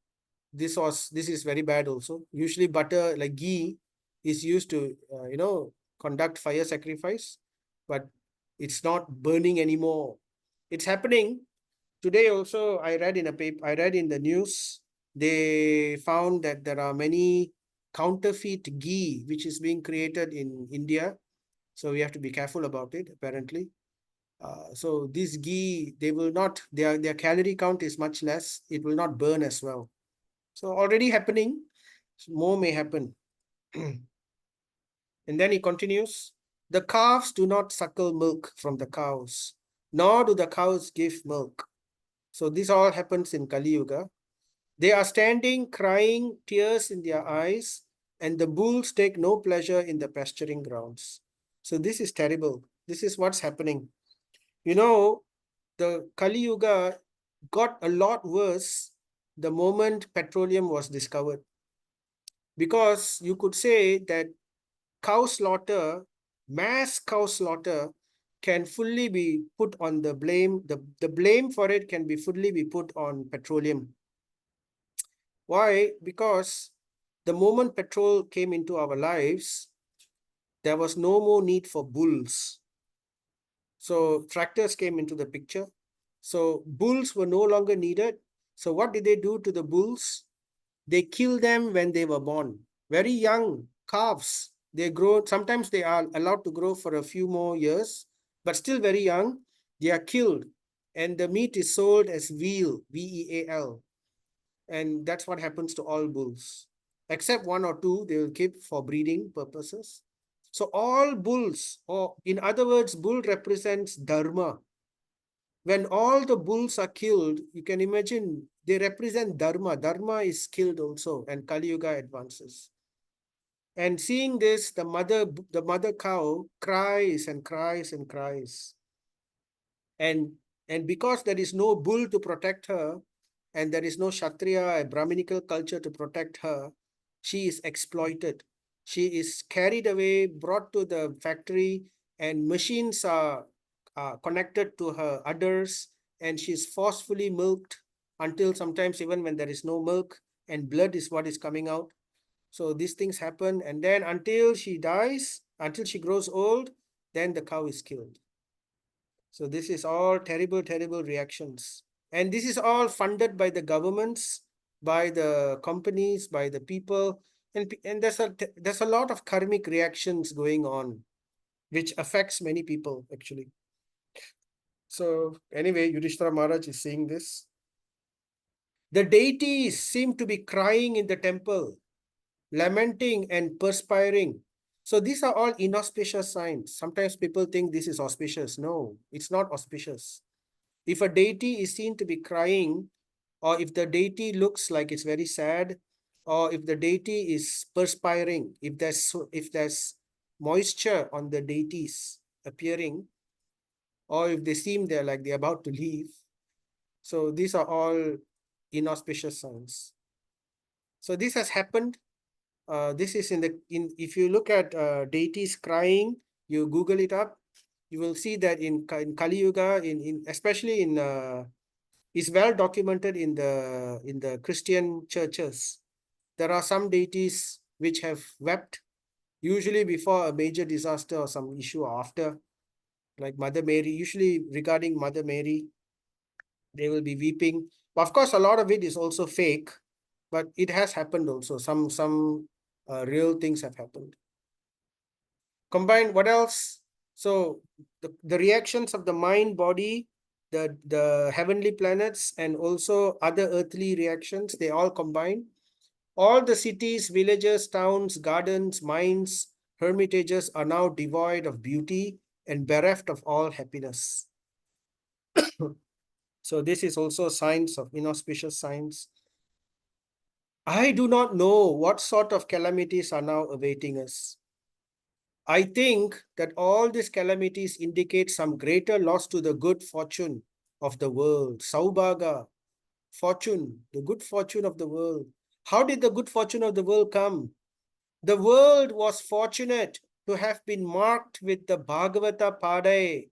this is very bad also. Usually butter, like ghee, is used to conduct fire sacrifice, but it's not burning anymore. It's happening today also. I read in the news, they found that there are many counterfeit ghee which is being created in India. So we have to be careful about it, apparently. So this ghee, they will not, their calorie count is much less. It will not burn as well. So already happening, more may happen. And then he continues, the calves do not suckle milk from the cows, nor do the cows give milk. So this all happens in Kali Yuga. They are standing, crying, tears in their eyes, and the bulls take no pleasure in the pasturing grounds. So this is terrible. This is what's happening. You know, the Kali Yuga got a lot worse the moment petroleum was discovered. Because you could say that cow slaughter, mass cow slaughter, can fully be put on the blame. The blame for it can be fully be put on petroleum. Why? Because the moment petrol came into our lives, there was no more need for bulls. So tractors came into the picture. So bulls were no longer needed. So what did they do to the bulls? They kill them when they were born. Very young calves. They grow, sometimes they are allowed to grow for a few more years, but still very young. They are killed. And the meat is sold as veal, VEAL. And that's what happens to all bulls. Except one or two, they will keep for breeding purposes. So all bulls, or in other words, bull represents dharma. When all the bulls are killed, you can imagine they represent dharma. Dharma is killed also, and Kali Yuga advances. And seeing this, the mother cow cries and cries and cries. And because there is no bull to protect her, and there is no Kshatriya, a Brahminical culture to protect her, she is exploited. She is carried away, brought to the factory, and machines are connected to her udders, and she is forcefully milked until sometimes even when there is no milk and blood is what is coming out. So these things happen, and then until she dies, until she grows old, then the cow is killed. So this is all terrible, terrible reactions. And this is all funded by the governments, by the companies, by the people. And there's a lot of karmic reactions going on, which affects many people actually. So anyway, Yudhishthira Maharaj is saying this. The deities seem to be crying in the temple, lamenting and perspiring. So these are all inauspicious signs. Sometimes people think this is auspicious. No, it's not auspicious. If a deity is seen to be crying, or if the deity looks like it's very sad, or if the deity is perspiring, if there's moisture on the deities appearing, or if they seem they're about to leave, so these are all inauspicious signs. So this has happened. This is if you look at deities crying, you Google it up, you will see that in Kali Yuga, especially in is well documented in the Christian churches. There are some deities which have wept, usually before a major disaster or some issue after, like Mother Mary. Usually regarding Mother Mary, they will be weeping. Of course, a lot of it is also fake, but it has happened also. Some real things have happened. Combined, what else? So the reactions of the mind, body, the heavenly planets, and also other earthly reactions, they all combine. All the cities, villages, towns, gardens, mines, hermitages are now devoid of beauty and bereft of all happiness. So this is also signs of inauspicious signs. I do not know what sort of calamities are now awaiting us. I think that all these calamities indicate some greater loss to the good fortune of the world. Saubhaga, fortune, the good fortune of the world. How did the good fortune of the world come? The world was fortunate to have been marked with the Bhagavata Padai,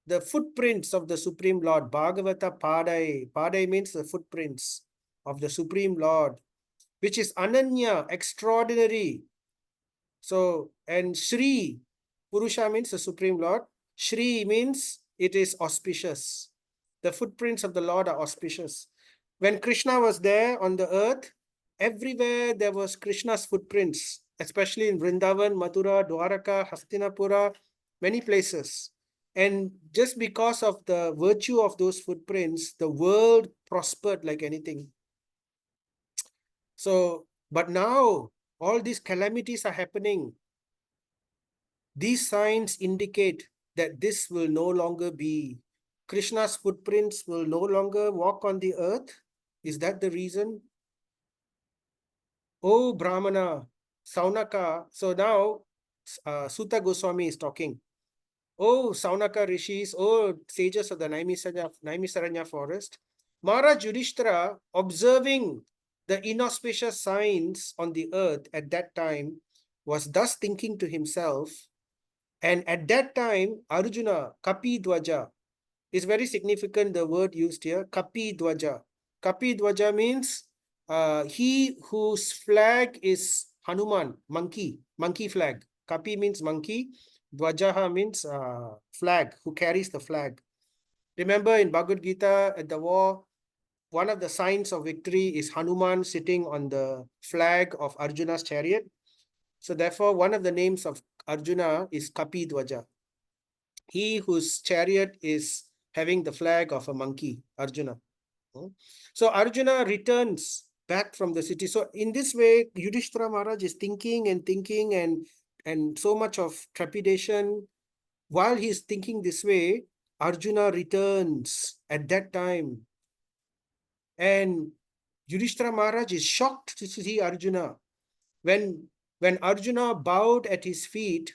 the footprints of the Supreme Lord. Bhagavata Padai. Padai means the footprints of the Supreme Lord, which is Ananya, extraordinary. So, and Shri, Purusha means the Supreme Lord. Shri means it is auspicious. The footprints of the Lord are auspicious. When Krishna was there on the earth, everywhere there was Krishna's footprints, especially in Vrindavan, Mathura, Dwaraka, Hastinapura, many places. And just because of the virtue of those footprints, the world prospered like anything. So, but now all these calamities are happening. These signs indicate that this will no longer be. Krishna's footprints will no longer walk on the earth. Is that the reason? Oh, Brahmana, Saunaka. So now Sutta Goswami is talking. Oh, Saunaka rishis, oh, sages of the Naimisaranya forest. Maharaj Yudhishthira, observing the inauspicious signs on the earth at that time, was thus thinking to himself. And at that time, Arjuna, Kapi Dwaja, is very significant, the word used here, Kapi Dwaja. Kapi Dwaja means he whose flag is Hanuman, monkey flag. Kapi means monkey. Dwajaha means flag, who carries the flag. Remember in Bhagavad Gita at the war, one of the signs of victory is Hanuman sitting on the flag of Arjuna's chariot. So therefore, one of the names of Arjuna is Kapi Dwaja. He whose chariot is having the flag of a monkey, Arjuna. So Arjuna returns back from the city. So in this way, Yudhishthira Maharaj is thinking and so much of trepidation. While he is thinking this way, Arjuna returns at that time. And Yudhishthira Maharaj is shocked to see Arjuna. When Arjuna bowed at his feet,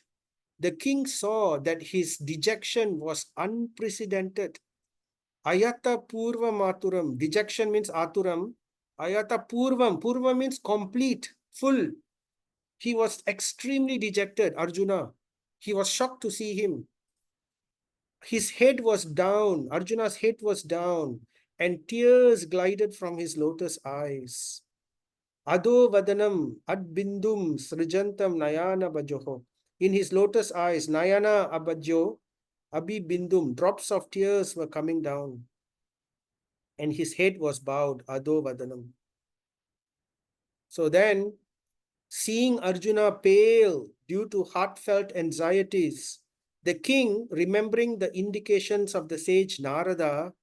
the king saw that his dejection was unprecedented. Ayata Purva Maturam. Dejection means Aturam. Ayata Purvam. Purva means complete, full. He was extremely dejected, Arjuna. He was shocked to see him. His head was down. Arjuna's head was down, and tears glided from his lotus eyes. Ado Vadanam Adbindum Srijantam Nayana Bajoho. In his lotus eyes, Nayana Abajyo, Abhibindum, drops of tears were coming down. And his head was bowed, Ado Vadanam. So then, seeing Arjuna pale due to heartfelt anxieties, the king, remembering the indications of the sage Narada,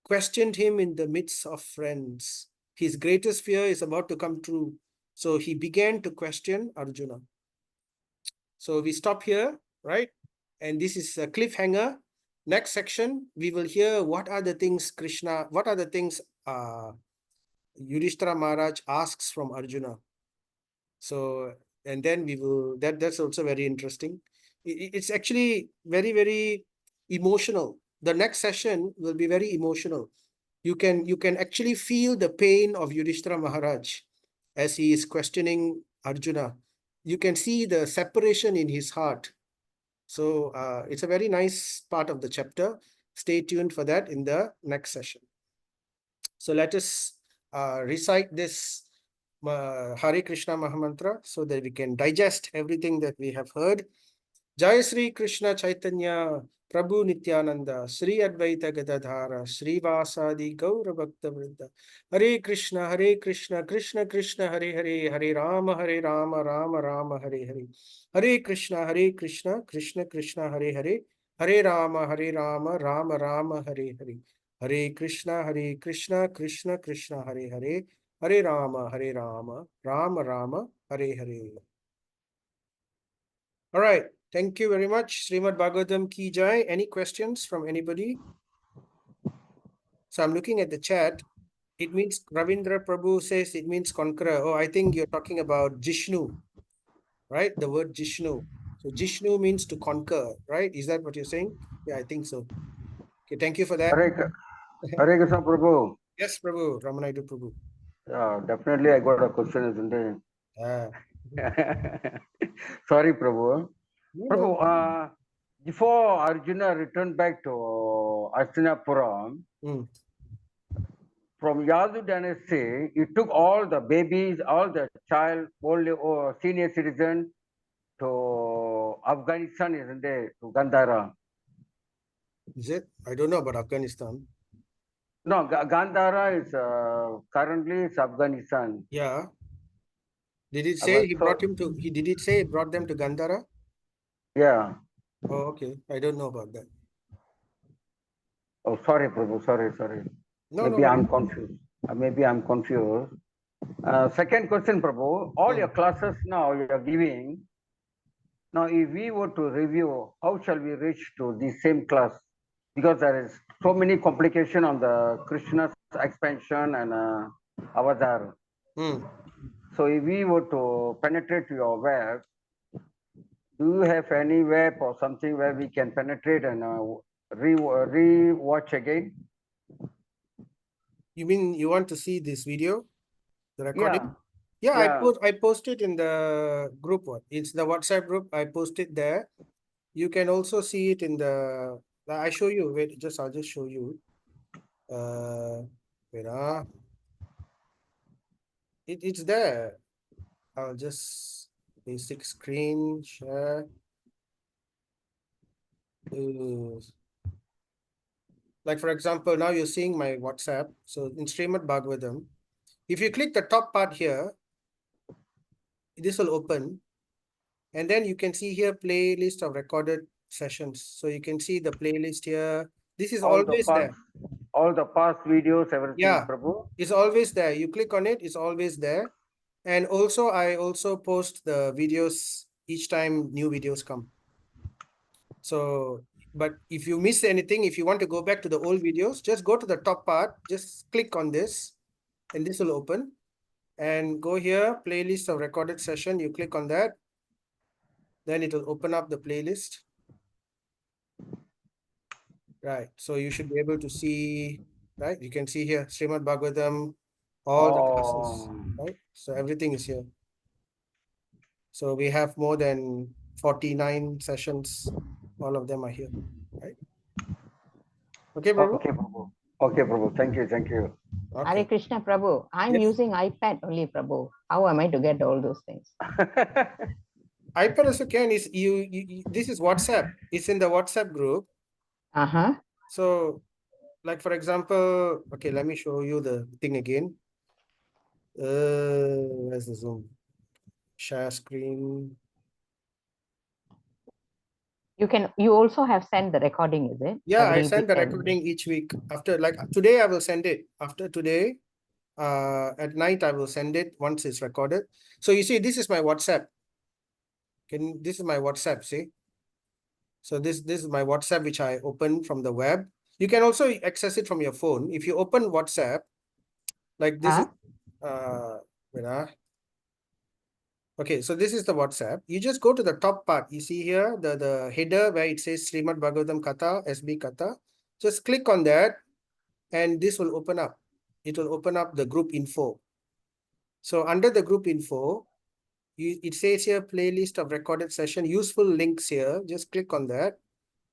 questioned him in the midst of friends. His greatest fear is about to come true. So he began to question Arjuna. So we stop here, right? And this is a cliffhanger. Next section, we will hear what are the things Yudhishthira Maharaj asks from Arjuna. So, and then we will, that's also very interesting. It's actually very, very emotional. The next session will be very emotional. You can actually feel the pain of Yudhishthira Maharaj as he is questioning Arjuna. You can see the separation in his heart. So it's a very nice part of the chapter. Stay tuned for that in the next session. So let us recite this Hare Krishna Mahamantra so that we can digest everything that we have heard. Jai Sri Krishna Chaitanya Prabhu Nityananda Sri Advaita Gadadhara Sri Vasadi Gaura Bhakta Vrinda Hare Krishna Krishna Krishna Hare Hare Hare Rama Rama Rama Hare Hare Hare Krishna Krishna Krishna Hare Hare Hare Rama Rama Rama Hare Hare Hare Krishna Krishna Krishna Hare Hare Hare Rama Rama Rama Hare Hare. All right. Thank you very much. Srimad Bhagavatam ki jai. Any questions from anybody? So I'm looking at the chat. It means Ravindra Prabhu says it means conqueror. Oh, I think you're talking about Jishnu, right? The word Jishnu. So Jishnu means to conquer, right? Is that what you're saying? Yeah, I think so. Okay, thank you for that. Hare Krishna Prabhu. Yes, Prabhu, Ramanaidu Prabhu. Definitely I got a question, isn't it? Sorry, Prabhu. Prabhu, before Arjuna returned back to Hastinapura, from Yadu dynasty, he took all the babies, all the child, old or senior citizen to Afghanistan, isn't it? To Gandhara. Is it? I don't know about Afghanistan. No, Gandhara is currently it's Afghanistan. Yeah. Did it say he brought him to? Did it say he brought them to Gandhara? Yeah. Oh, okay. I don't know about that. Oh, sorry, Prabhu. Sorry. No, Maybe no. I'm confused. Second question, Prabhu. All your classes now you are giving. Now, if we were to review, how shall we reach to the same class? Because there is so many complication on the Krishna's expansion and avatar. So, if we were to penetrate your web, do you have any web or something where we can penetrate and re-watch again? You mean you want to see this video, the recording? Yeah. I posted in the group one. It's the WhatsApp group. I posted there. You can also see it in the. I show you. Wait, I'll just show you. Wait, it's there. I'll just basic screen share. Like for example, now you're seeing my WhatsApp. So in Srimad Bhagavatam, if you click the top part here, this will open. And then you can see here playlist of recorded sessions. So you can see the playlist here. This is always there. All the past videos, everything, yeah, Prabhu? It's always there. You click on it, it's always there. And also, I also post the videos each time new videos come. So, but if you miss anything, if you want to go back to the old videos, just go to the top part, just click on this, and this will open. And go here, playlist of recorded session. You click on that. Then it will open up the playlist. Right. So you should be able to see, right? You can see here, Srimad Bhagavatam, all the classes, right? So everything is here. So we have more than 49 sessions. All of them are here, right? Okay, Prabhu? Okay, Prabhu. Thank you. Okay. Hare Krishna, Prabhu. I'm using iPad only, Prabhu. How am I to get all those things? iPad also can. Is this is WhatsApp. It's in the WhatsApp group. So, like for example, okay, let me show you the thing again. Where's the Zoom? Share screen. You also have sent the recording, is it? Yeah, I send the recording each week. After, like today, I will send it. After today, at night, I will send it once it's recorded. So you see, this is my WhatsApp. This is my WhatsApp, see? So this is my WhatsApp, which I opened from the web. You can also access it from your phone. If you open WhatsApp, like this is, okay, so this is the WhatsApp. You just go to the top part. You see here, the header where it says Srimad Bhagavatam Katha, SB Katha. Just click on that and this will open up. It will open up the group info. So under the group info, it says here playlist of recorded session, useful links here. Just click on that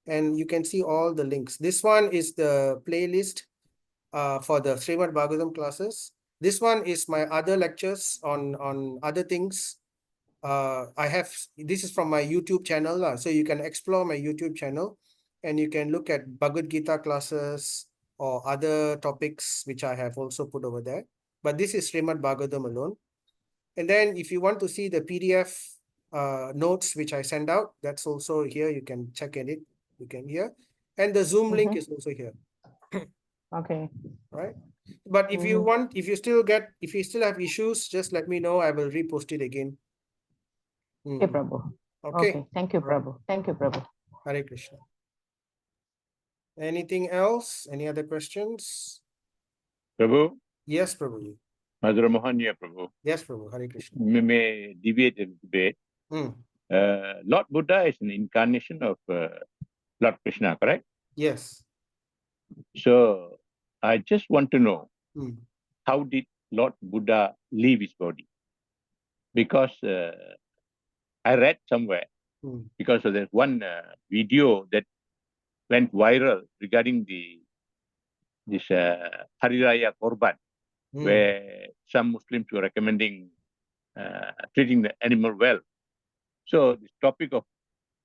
and you can see all the links. This one is the playlist for the Srimad Bhagavatam classes. This one is my other lectures on other things. This is from my YouTube channel, so you can explore my YouTube channel and you can look at Bhagavad Gita classes or other topics which I have also put over there. But this is Srimad Bhagavatam alone. And then if you want to see the PDF notes which I send out, that's also here. You can check in it. You can hear. And the Zoom link is also here. Okay. Right. But if you want, if you still have issues, just let me know. I will repost it again. Okay, Prabhu. Okay. Okay. Thank you, Right. Prabhu. Thank you, Prabhu. Hare Krishna. Anything else? Any other questions? Prabhu, Yes, Prabhu. Madhura Mohanya Prabhu, Yes, Prabhu. Hare Krishna. we may deviate a bit. Lord Buddha is an incarnation of Lord Krishna, correct? Yes. So I just want to know, Mm. how did Lord Buddha leave his body? Because I read somewhere, because of that one video that went viral regarding this Hari Raya Korban, where some Muslims were recommending treating the animal well. So this topic of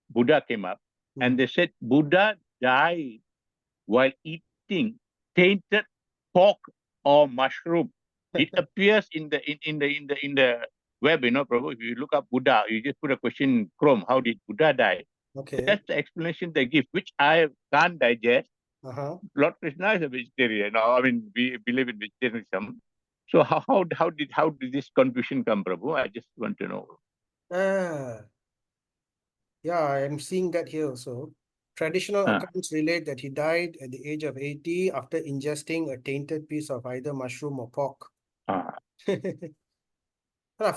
Buddha came up, and they said Buddha died while eating tainted pork or mushroom. It appears in the web, Prabhu. If you look up Buddha, you just put a question in Chrome, how did Buddha die? Okay. That's the explanation they give, which I can't digest. Lord Krishna is a vegetarian. I mean, we believe in vegetarianism. So how did this confusion come, Prabhu? I just want to know. Yeah, I am seeing that here also. Traditional accounts relate that he died at the age of 80 after ingesting a tainted piece of either mushroom or pork.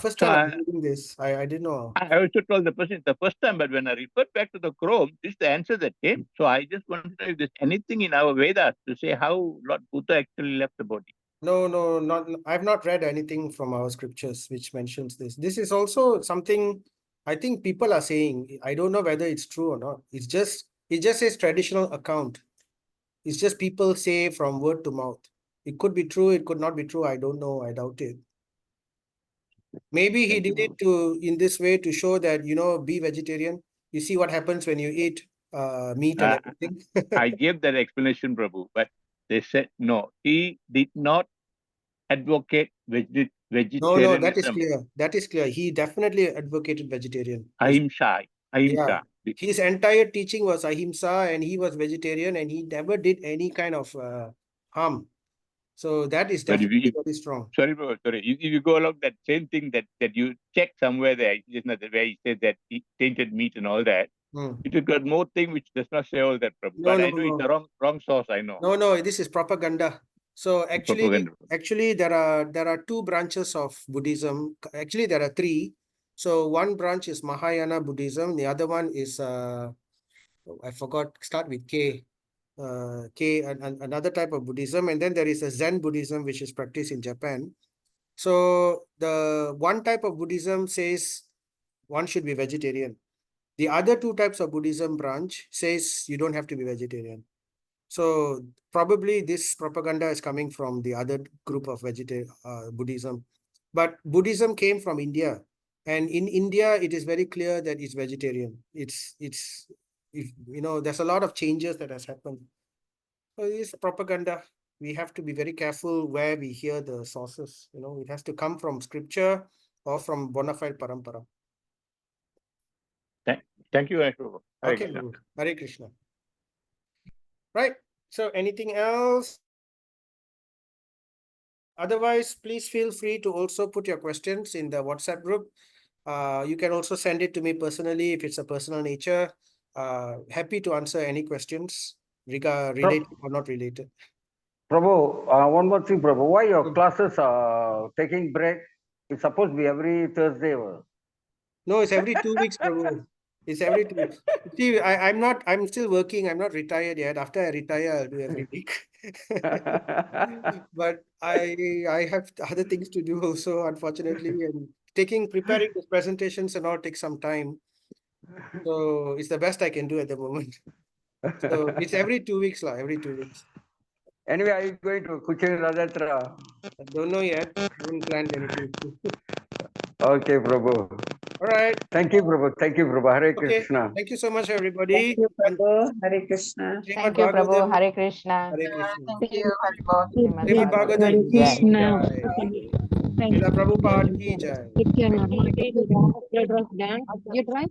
First So time I'm reading this. I didn't know. I also told the person the first time, but when I referred back to the Chrome, this is the answer that came. So I just want to know if there's anything in our Vedas to say how Lord Buddha actually left the body. No, I've not read anything from our scriptures which mentions this. This is also something I think people are saying. I don't know whether it's true or not. It just says traditional account. It's just people say from word to mouth. It could be true, it could not be true. I don't know. I doubt it. Maybe he did it in this way to show that, be vegetarian. You see what happens when you eat meat and everything. I gave that explanation, Prabhu, but they said no. He did not advocate vegetarianism. No, that is clear. That is clear. He definitely advocated vegetarian. Ahimsa. Yeah. His entire teaching was ahimsa, and he was vegetarian, and he never did any kind of harm. So that is definitely very strong. Sorry, bro, sorry. If you go along that same thing that you check somewhere there, just not the way he said that he tainted meat and all that. It got more thing which does not say all that, Prabhu. But I know it's the wrong source. I know. No, this is propaganda. So actually, there are two branches of Buddhism. Actually, there are three. So one branch is Mahayana Buddhism. The other one is I forgot. Start with K. Another type of Buddhism, and then there is a Zen Buddhism which is practiced in Japan. So the one type of Buddhism says one should be vegetarian. The other two types of Buddhism branch says you don't have to be vegetarian. So probably this propaganda is coming from the other group of Buddhism. But Buddhism came from India, and in India it is very clear that it's vegetarian. There's a lot of changes that has happened. So it's propaganda. We have to be very careful where we hear the sources. It has to come from scripture or from bona fide parampara. Thank you, Ashwin. Okay, Hare Krishna. Right. So anything else? Otherwise, please feel free to also put your questions in the WhatsApp group. You can also send it to me personally if it's a personal nature. Happy to answer any questions related or not related. Prabhu, one more thing, Prabhu. Why your classes are taking break? It's supposed to be every Thursday. No, it's every 2 weeks, Prabhu. It's every 2 weeks. See, I'm still working. I'm not retired yet. After I retire, I'll do every week. But I have other things to do also, unfortunately, and preparing these presentations and all takes some time. So it's the best I can do at the moment. So it's every 2 weeks, every 2 weeks. Anyway, are you going to Kuching Radhatra? I don't know yet. Haven't planned anything. Okay, Prabhu. All right. Thank you, Prabhu. Thank you, Prabhu. Hare Okay. Krishna. Thank you so much, everybody. Thank you, Prabhu. Hare Krishna. Srimad Thank you, Prabhu. Bhagavatam. Hare Krishna. Hare Krishna. Thank you, Prabhu. Srimad Srimad Bhagavatam Bhagavatam ki ki jai. jai. Srila Prabhupada ki jai. You try?